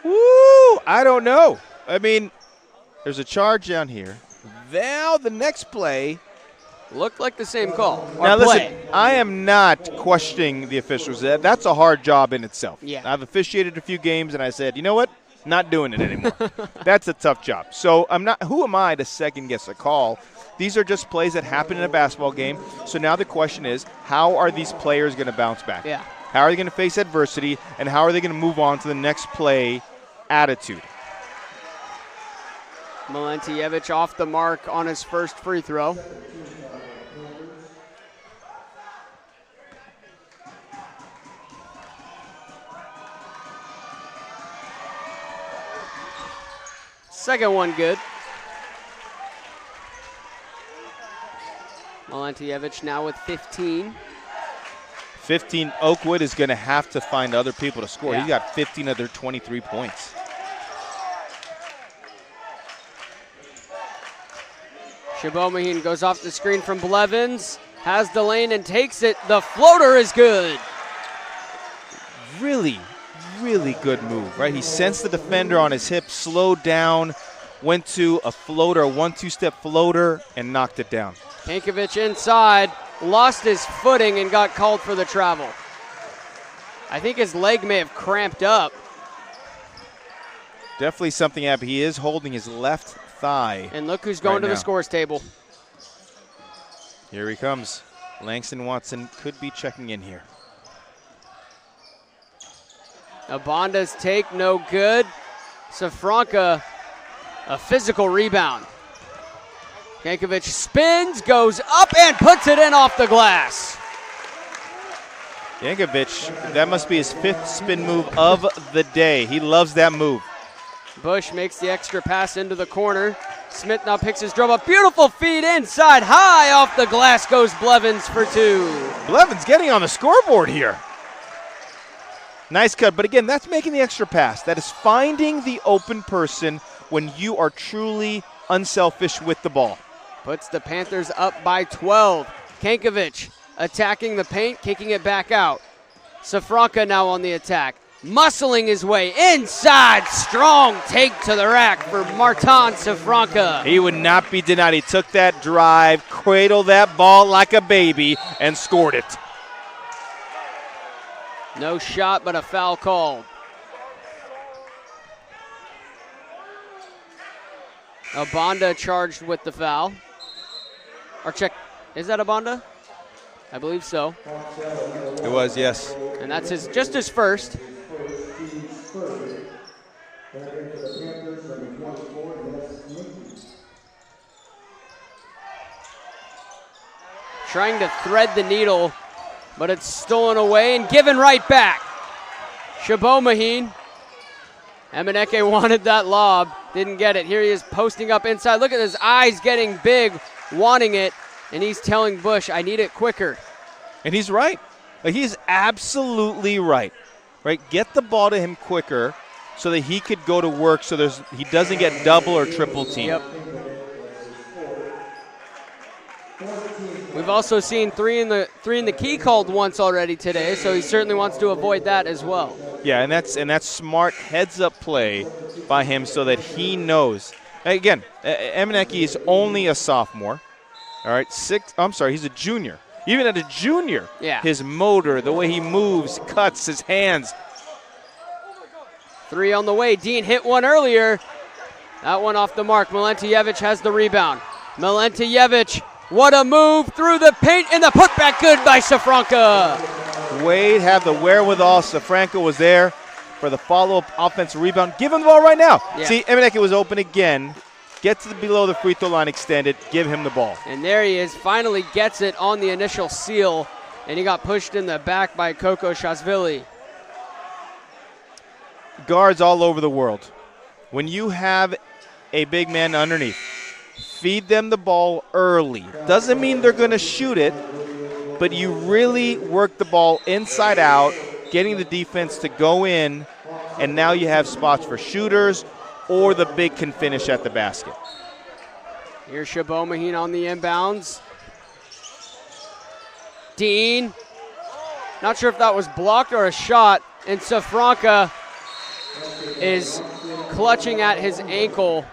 Woo! I don't know. I mean, there's a charge down here. Now the next play. Looked like the same call. Now play. listen, I am not questioning the officials. That's a hard job in itself. Yeah. I've officiated a few games, and I said, you know what? Not doing it anymore. That's a tough job. So I'm not. Who am I to second guess a call? These are just plays that happen in a basketball game. So now the question is, how are these players going to bounce back? Yeah. How are they going to face adversity, and how are they going to move on to the next play attitude? Milentijevic off the mark on his first free throw. Second one good. Milentijevic now with 15. 15, Oakwood is going to have to find other people to score. Yeah. He got 15 of their 23 points. Shabomahin goes off the screen from Blevins, has the lane and takes it. The floater is good. Really, really good move, right? He sensed the defender on his hip, slowed down, went to a floater, a 1-2-step floater, and knocked it down. Kankovic inside, lost his footing and got called for the travel. I think his leg may have cramped up. Definitely something happened. He is holding his left thigh. And look who's going right to now. the scores table. Here he comes. Langston Watson could be checking in here. Abanda's take no good. Safranca, a physical rebound. Kankovic spins, goes up, and puts it in off the glass. Yankovic, that must be his 5th spin move of the day. He loves that move. Bush makes the extra pass into the corner. Smith now picks his dribble. Beautiful feed inside. High off the glass goes Blevins for 2. Blevins getting on the scoreboard here. Nice cut, but again, that's making the extra pass. That is finding the open person when you are truly unselfish with the ball. Puts the Panthers up by 12. Kankovic attacking the paint, kicking it back out. Safranca now on the attack. Muscling his way inside. Strong take to the rack for Martin Safranca. He would not be denied. He took that drive, cradled that ball like a baby, and scored it. No shot, but a foul called. Abanda charged with the foul. Or check, is that Abanda? I believe so. It was, yes. And that's just his first. Trying to thread the needle, but it's stolen away and given right back. Shabomahin. Emeneke wanted that lob, didn't get it. Here he is posting up inside. Look at his eyes getting big, wanting it, and he's telling Bush, I need it quicker. And he's right. Like, he's absolutely right. Right? Get the ball to him quicker so that he could go to work so he doesn't get double or triple teamed. Yep. We've also seen three in the key called once already today, so he certainly wants to avoid that as well. Yeah, and that's smart heads-up play by him so that he knows. Again, Emeneke is only a sophomore. All right, he's a junior. Even at a junior, yeah. His motor, the way he moves, cuts, his hands. 3 on the way. Dean hit one earlier. That one off the mark. Milentijevic has the rebound. Milentijevic, what a move through the paint, and the putback good by Safranca. Wade had the wherewithal. Safranca was there for the follow-up offensive rebound. Give him the ball right now. Yeah. See, Emeneke was open again. Get to below the free throw line extended. Give him the ball. And there he is. Finally gets it on the initial seal, and he got pushed in the back by Koko Shashvili. Guards all over the world. When you have a big man underneath, feed them the ball early. Doesn't mean they're going to shoot it, but you really work the ball inside out, getting the defense to go in, and now you have spots for shooters, or the big can finish at the basket. Here's Shabomahin on the inbounds. Dean Not sure if that was blocked or a shot, and Safranca is clutching at his ankle.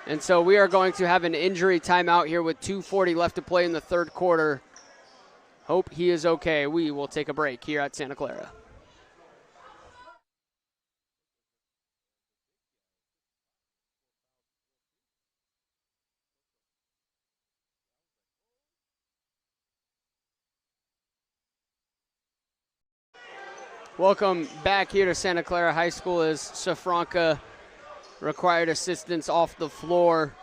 And so we are going to have an injury timeout here with 2:40 left to play in the third quarter. Hope he is okay. We will take a break here at Santa Clara. Welcome back here to Santa Clara High School as Safranca required assistance off the floor.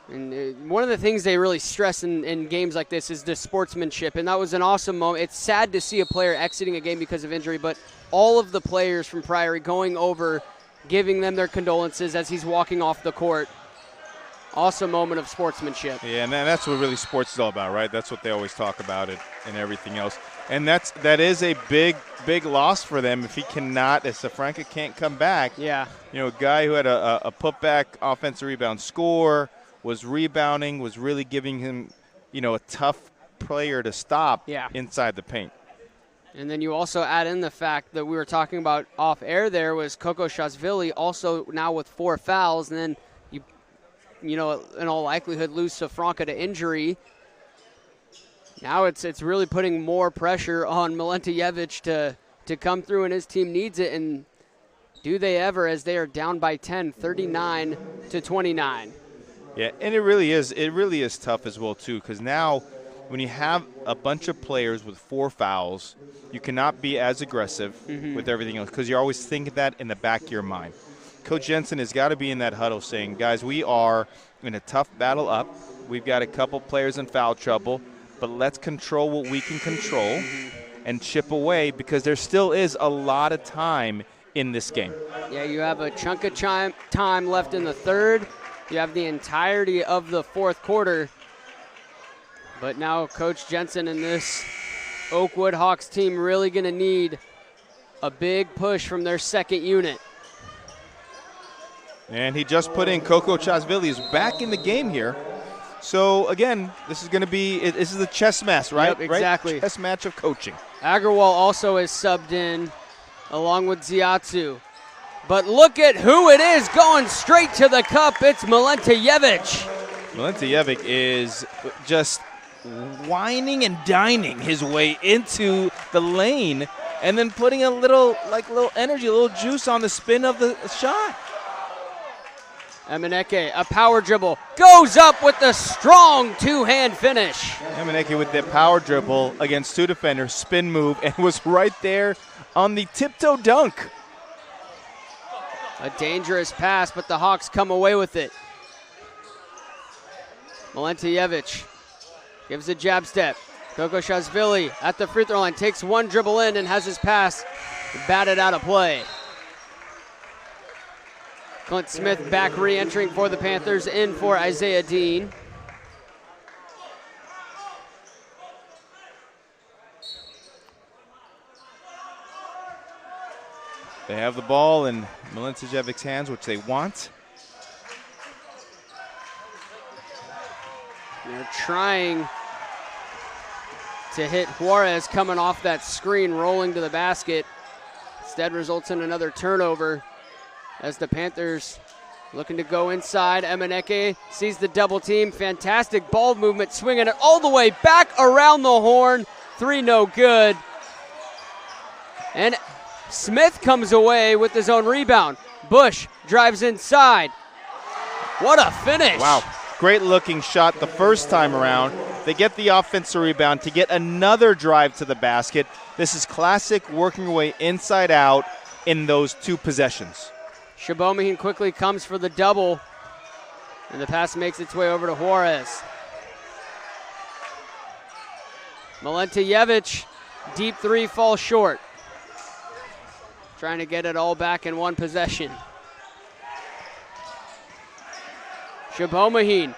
And one of the things they really stress in games like this is the sportsmanship, and that was an awesome moment. It's sad to see a player exiting a game because of injury, but all of the players from Priory going over, giving them their condolences as he's walking off the court. Awesome moment of sportsmanship. Yeah, and that's what really sports is all about, right? That's what they always talk about it and everything else. And that is a big loss for them if Safranca can't come back. Yeah. You know, a guy who had a putback offensive rebound score, was rebounding, was really giving him, you know, a tough player to stop inside the paint. And then you also add in the fact that we were talking about off air there was Coco Shasvili also now with 4 fouls, and then you know, in all likelihood lose Safranca to injury. Now it's really putting more pressure on Milentijevic to come through, and his team needs it, and do they ever, as they are down by 10, 39-29. Yeah, and it really is tough as well too, because now when you have a bunch of players with 4 fouls, you cannot be as aggressive with everything else, because you're always thinking that in the back of your mind. Coach Jensen has got to be in that huddle saying, guys, we are in a tough battle up. We've got a couple players in foul trouble, but let's control what we can control and chip away, because there still is a lot of time in this game. Yeah, you have a chunk of time left in the third. You have the entirety of the fourth quarter. But now Coach Jensen and this Oakwood Hawks team really going to need a big push from their second unit. And he just put in Coco Chasvili, is back in the game here. So, again, this is going to be – this is a chess match, right? Yep, exactly. Right? Chess match of coaching. Agarwal also is subbed in along with Ziatsu. But look at who it is going straight to the cup. It's Milentijevic. Milentijevic is just whining and dining his way into the lane and then putting a little energy, a little juice on the spin of the shot. Emeneke, a power dribble, goes up with the strong two-hand finish. Emeneke with the power dribble against 2 defenders, spin move, and was right there on the tiptoe dunk. A dangerous pass, but the Hawks come away with it. Milentijevic gives a jab step. Coco Shasvili at the free throw line, takes one dribble in and has his pass batted out of play. Clint Smith back re-entering for the Panthers, in for Isaiah Dean. They have the ball in Milentijevic's hands, which they want. They're trying to hit Juarez coming off that screen, rolling to the basket. Instead results in another turnover as the Panthers looking to go inside. Emeneke sees the double team. Fantastic ball movement, swinging it all the way back around the horn. 3 no good. And Smith comes away with his own rebound. Bush drives inside. What a finish. Wow. Great looking shot the first time around. They get the offensive rebound to get another drive to the basket. This is classic working your way inside out in those 2 possessions. Shabomahin quickly comes for the double, and the pass makes its way over to Juarez. Milentijevic, deep 3 falls short. Trying to get it all back in one possession. Shabomahin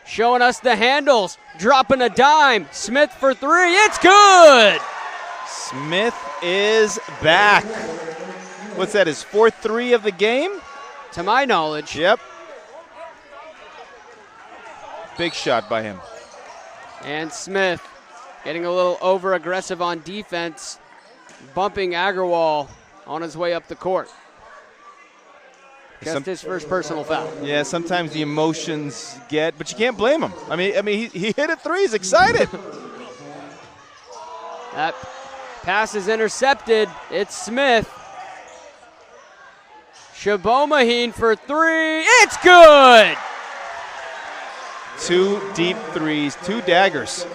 showing us the handles, dropping a dime. Smith for 3, it's good! Smith is back. What's that, his 4th 3 of the game? To my knowledge. Yep. Big shot by him. And Smith getting a little over-aggressive on defense, bumping Agarwal on his way up the court. Just his first personal foul. Yeah, sometimes the emotions get, but you can't blame him. I mean, he hit a three. He's excited. That pass is intercepted. It's Smith. Shabomaheen for three. It's good! 2 deep threes, 2 daggers.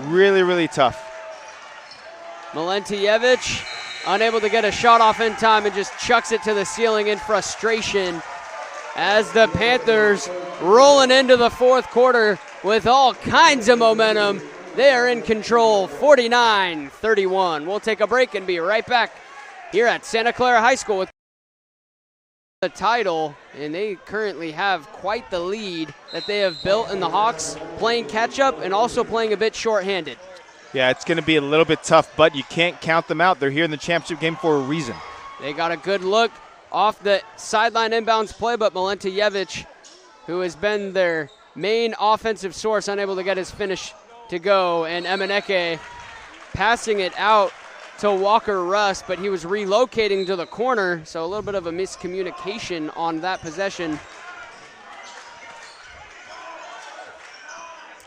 Really, really tough. Milentijevic unable to get a shot off in time and just chucks it to the ceiling in frustration as the Panthers rolling into the fourth quarter with all kinds of momentum. They are in control, 49-31. We'll take a break and be right back here at Santa Clara High School with the title, and they currently have quite the lead that they have built in the Hawks, playing catch-up and also playing a bit shorthanded. Yeah, it's going to be a little bit tough, but you can't count them out. They're here in the championship game for a reason. They got a good look off the sideline inbounds play, but Milentijevic, who has been their main offensive source, unable to get his finish to go, and Emeneke passing it out to Walker Russ, but he was relocating to the corner, so a little bit of a miscommunication on that possession.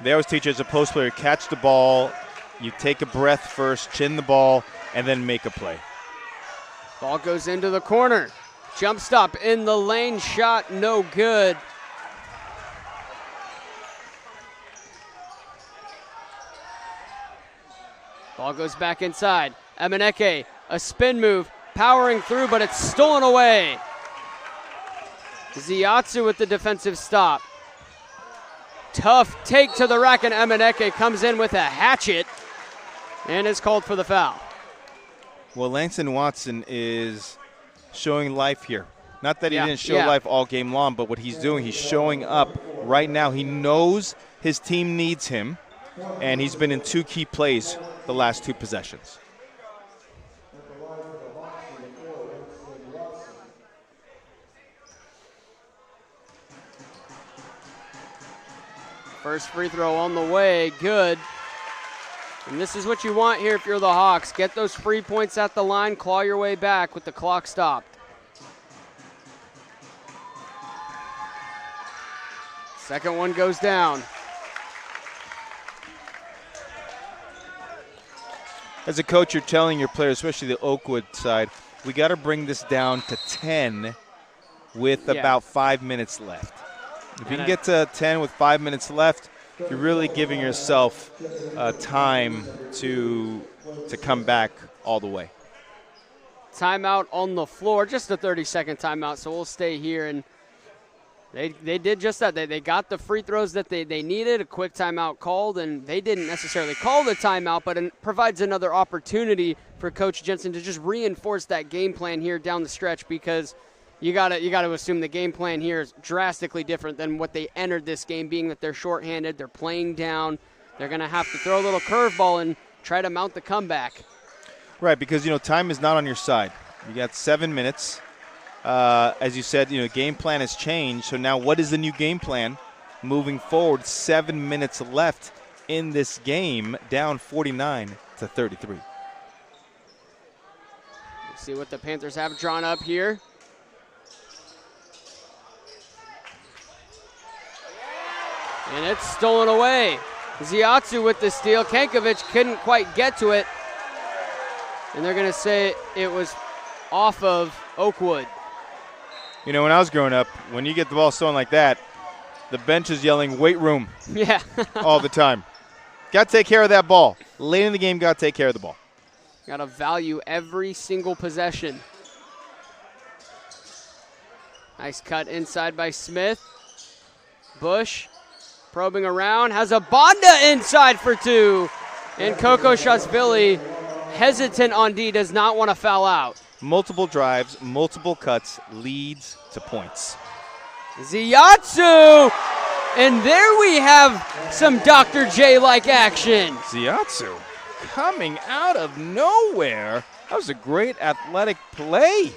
They always teach you as a post player, catch the ball, you take a breath first, chin the ball, and then make a play. Ball goes into the corner. Jump stop in the lane, shot no good. Ball goes back inside. Emeneke, a spin move, powering through, but it's stolen away. Ziatsu with the defensive stop. Tough take to the rack, and Emeneke comes in with a hatchet and is called for the foul. Well, Langston Watson is showing life here. Not that he didn't show yeah. life all game long, but what he's doing, he's showing up right now. He knows his team needs him, and he's been in 2 key plays the last 2 possessions. First free throw on the way, good. And this is what you want here if you're the Hawks. Get those free points at the line, claw your way back with the clock stopped. Second one goes down. As a coach, you're telling your players, especially the Oakwood side, we got to bring this down to 10 with about 5 minutes left. If you can get to 10 with 5 minutes left, you're really giving yourself time to come back all the way. Timeout on the floor, just a 30-second timeout, so we'll stay here. And they did just that. They got the free throws that they needed, a quick timeout called, and they didn't necessarily call the timeout, but it provides another opportunity for Coach Jensen to just reinforce that game plan here down the stretch, because you got to assume the game plan here is drastically different than what they entered this game, being that they're shorthanded, they're playing down. They're going to have to throw a little curveball and try to mount the comeback. Right, because, time is not on your side. You got 7 minutes. As you said, game plan has changed. So now what is the new game plan moving forward? 7 minutes left in this game, down 49-33. Let's see what the Panthers have drawn up here. And it's stolen away. Ziatsu with the steal. Kankovic couldn't quite get to it. And they're going to say it was off of Oakwood. When I was growing up, when you get the ball stolen like that, the bench is yelling, weight room. Yeah. all the time. Got to take care of that ball. Late in the game, got to take care of the ball. Got to value every single possession. Nice cut inside by Smith. Bush probing around, has a Bonda inside for 2. And Coco Shashvili, hesitant on D, does not want to foul out. Multiple drives, multiple cuts, leads to points. Ziatsu! And there we have some Dr. J-like action. Ziatsu coming out of nowhere. That was a great athletic play.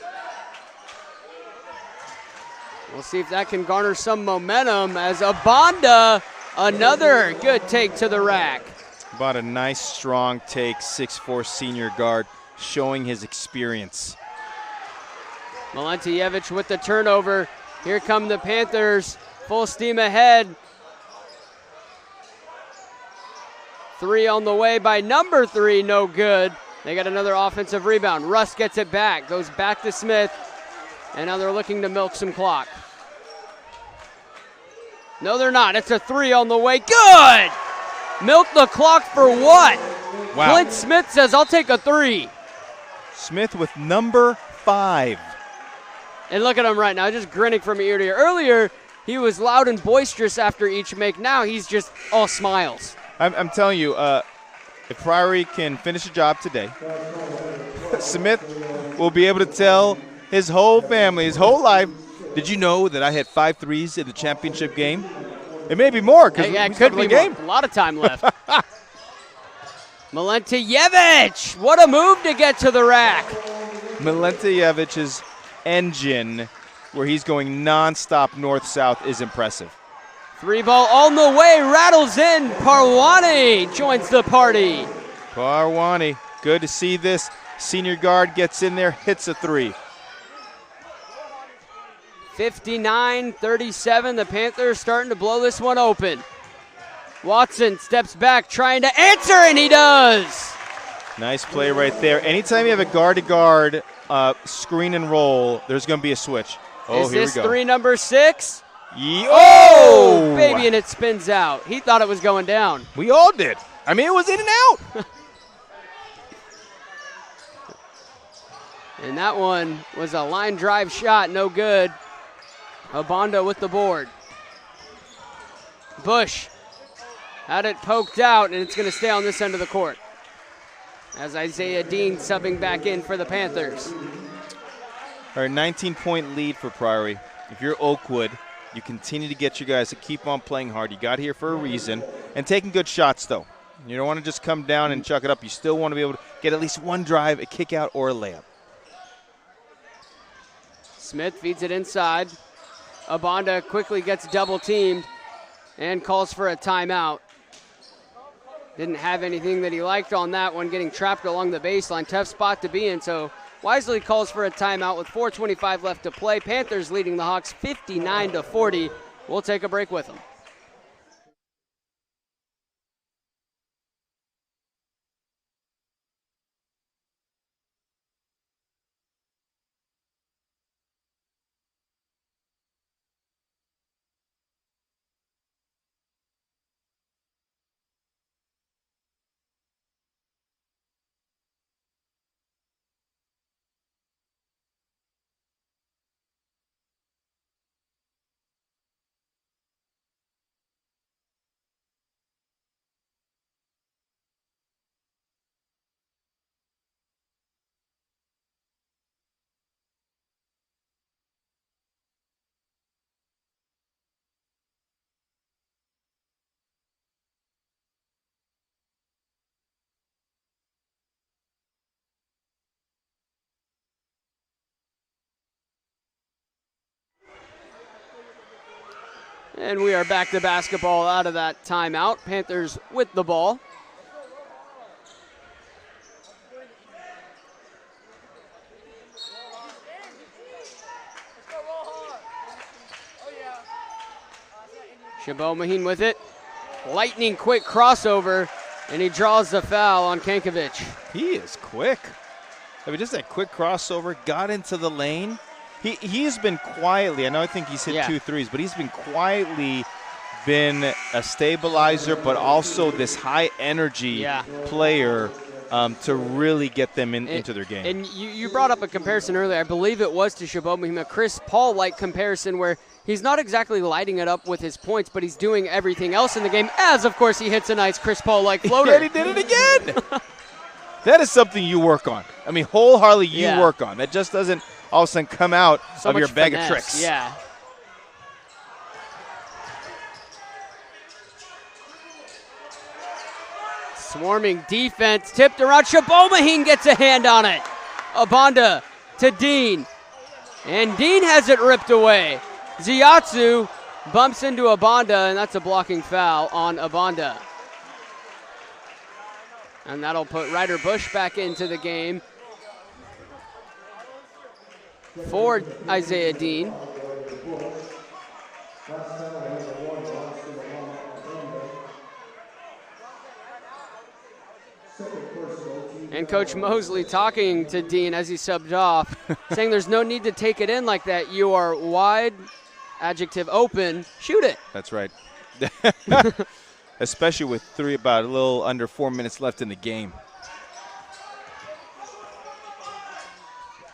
We'll see if that can garner some momentum as Abanda, another good take to the rack. About a nice, strong take, 6'4" senior guard, showing his experience. Milentijevic with the turnover. Here come the Panthers, full steam ahead. 3 on the way by number 3, no good. They got another offensive rebound. Russ gets it back, goes back to Smith, and now they're looking to milk some clock. No, they're not. It's a 3 on the way. Good! Milk the clock for what? Wow. Clint Smith says, I'll take a 3. Smith with number 5. And look at him right now, just grinning from ear to ear. Earlier, he was loud and boisterous after each make. Now he's just all smiles. I'm telling you, if Priory can finish the job today, Smith will be able to tell his whole family, his whole life, did you know that I had 5 threes in the championship game? It may be more because it could be game. More. A lot of time left. Milentijevic, what a move to get to the rack. Milentijevic's engine, where he's going nonstop north-south, is impressive. 3 ball on the way, rattles in. Parwani joins the party. Parwani, good to see this. Senior guard gets in there, hits a 3. 59-37, the Panthers starting to blow this one open. Watson steps back trying to answer, and he does. Nice play right there. Anytime you have a guard-to-guard screen and roll, there's going to be a switch. Oh, Is here we this go. 3 number 6? Oh, baby, and it spins out. He thought it was going down. We all did. I mean, it was in and out. And that one was a line drive shot, no good. Obando with the board. Bush had it poked out, and it's going to stay on this end of the court. As Isaiah Dean subbing back in for the Panthers. All right, 19-point lead for Priory. If you're Oakwood, you continue to get your guys to keep on playing hard. You got here for a reason. And taking good shots, though. You don't want to just come down and chuck it up. You still want to be able to get at least one drive, a kick out, or a layup. Smith feeds it inside. Obanda quickly gets double teamed and calls for a timeout. Didn't have anything that he liked on that one, getting trapped along the baseline. Tough spot to be in, so wisely calls for a timeout with 4:25 left to play. Panthers leading the Hawks 59-40. We'll take a break with them. And we are back to basketball out of that timeout. Panthers with the ball. Chabot Maheen with it. Lightning quick crossover, and he draws the foul on Kankovic. He is quick. I mean, just that quick crossover, got into the lane. He's been quietly, I think he's hit 2 threes, but he's been quietly been a stabilizer, but also this high-energy player to really get them into their game. And you brought up a comparison earlier. I believe it was to Chabot Maheen, a Chris Paul-like comparison where he's not exactly lighting it up with his points, but he's doing everything else in the game, as, of course, he hits a nice Chris Paul-like floater. And he did it again. That is something you work on. I mean, wholeheartedly you work on. That just doesn't all of a sudden come out of your bag of tricks. Yeah. Swarming defense, tipped around. Chabot Maheen gets a hand on it. Obanda to Dean. And Dean has it ripped away. Ziatsu bumps into Obanda, and that's a blocking foul on Obanda. And that'll put Ryder Bush back into the game for Isaiah Dean. And Coach Mosley talking to Dean as he subbed off, saying there's no need to take it in like that. You are wide, adjective open, shoot it. That's right. Especially with about a little under 4 minutes left in the game.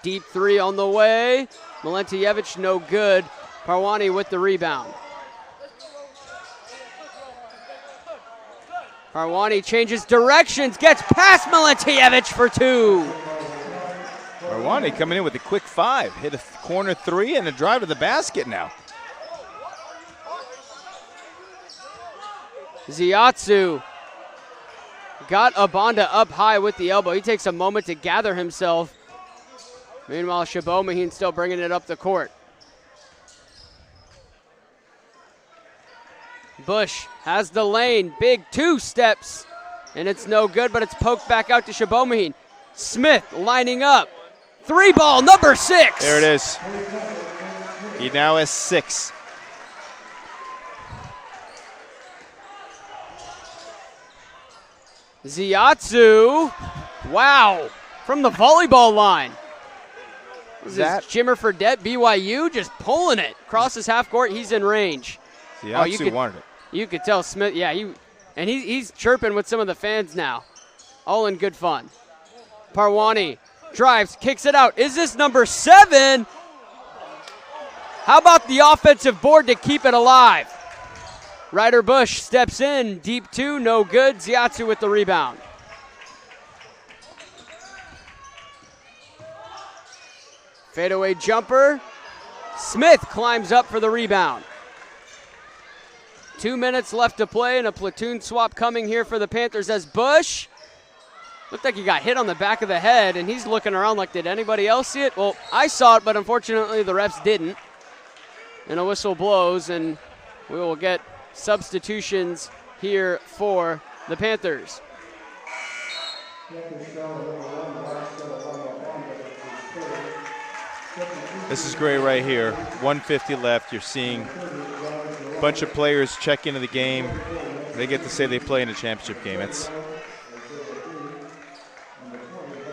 Deep three on the way. Milentijevic no good. Parwani with the rebound. Parwani changes directions, gets past Milentijevic for two. Parwani coming in with a quick 5. Hit a corner 3 and a drive to the basket now. Ziatsu got Abanda up high with the elbow. He takes a moment to gather himself. Meanwhile, Shabomahin still bringing it up the court. Bush has the lane, big 2 steps, and it's no good, but it's poked back out to Shabomahin. Smith lining up. 3-ball, number 6. There it is. He now has 6. Ziatsu, wow, from the volleyball line. This is Jimmer Fredette, BYU, just pulling it. Crosses half court, he's in range. Ziatsu wanted it. You could tell Smith, yeah, he's chirping with some of the fans now. All in good fun. Parwani drives, kicks it out. Is this number 7? How about the offensive board to keep it alive? Ryder Bush steps in, deep 2, no good. Ziatsu with the rebound. Fadeaway jumper. Smith climbs up for the rebound. 2 minutes left to play, and a platoon swap coming here for the Panthers as Bush looked like he got hit on the back of the head, and he's looking around like, did anybody else see it? Well, I saw it, but unfortunately the refs didn't. And a whistle blows, and we will get substitutions here for the Panthers. This is great right here. 1:50 left. You're seeing a bunch of players check into the game. They get to say they play in a championship game. It's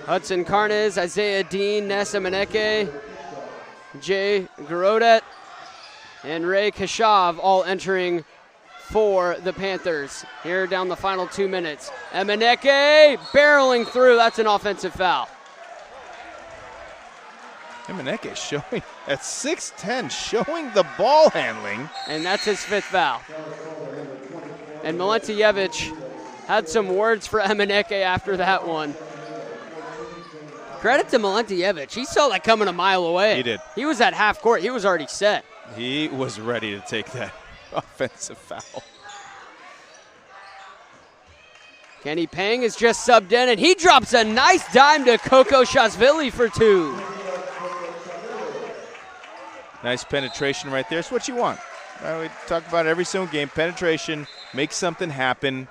Hudson Carnes, Isaiah Dean, Nessa Meneke, Jay Garodet, and Ray Kashav all entering for the Panthers here down the final 2 minutes. Emeneke barreling through. That's an offensive foul. Emeneke showing at 6'10", showing the ball handling. And that's his 5th foul. And Milentijevic had some words for Emeneke after that one. Credit to Milentijevic. He saw that coming a mile away. He did. He was at half court. He was already set. He was ready to take that offensive foul. Kenny Pang is just subbed in, and he drops a nice dime to Coco Shasvili for 2. Nice penetration right there. It's what you want. We talk about it every single game. Penetration, make something happen.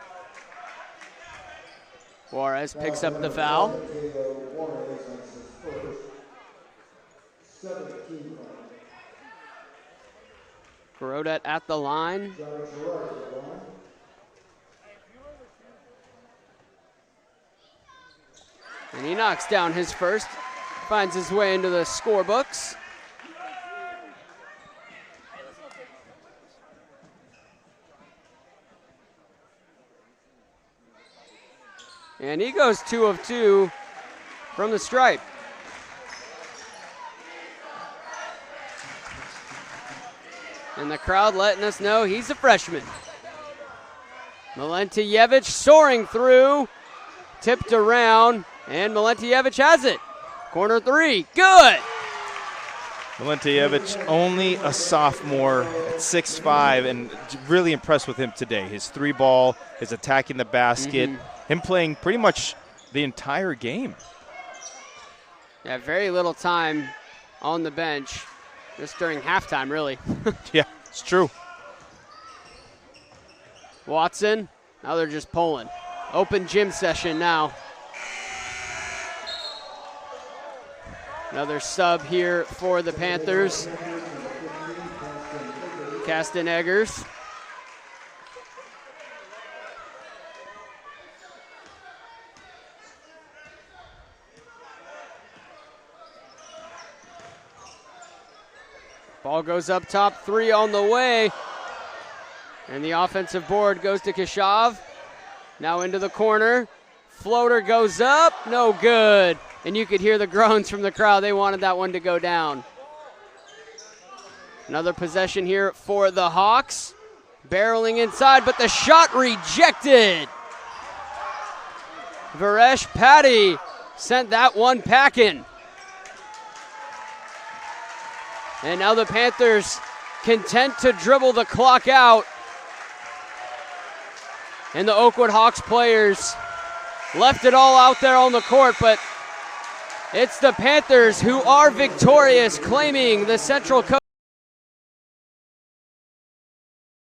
Juarez picks up the foul. Garodet at the line. And he knocks down his first, finds his way into the scorebooks. And he goes 2 of 2 from the stripe. And the crowd letting us know he's a freshman. Milentijevic soaring through, tipped around, and Milentijevic has it. Corner 3, good. Milentijevic, only a sophomore at 6'5", and really impressed with him today. His 3-ball, his attacking the basket, him playing pretty much the entire game. Yeah, very little time on the bench, just during halftime, really. Yeah, it's true. Watson, now they're just pulling. Open gym session now. Another sub here for the Panthers. Castaneggers. Ball goes up top, 3 on the way. And the offensive board goes to Kashav. Now into the corner. Floater goes up, no good. And you could hear the groans from the crowd. They wanted that one to go down. Another possession here for the Hawks. Barreling inside, but the shot rejected. Varesh Patty sent that one packing. And now the Panthers content to dribble the clock out. And the Oakwood Hawks players left it all out there on the court, but it's the Panthers who are victorious, claiming the Central Coast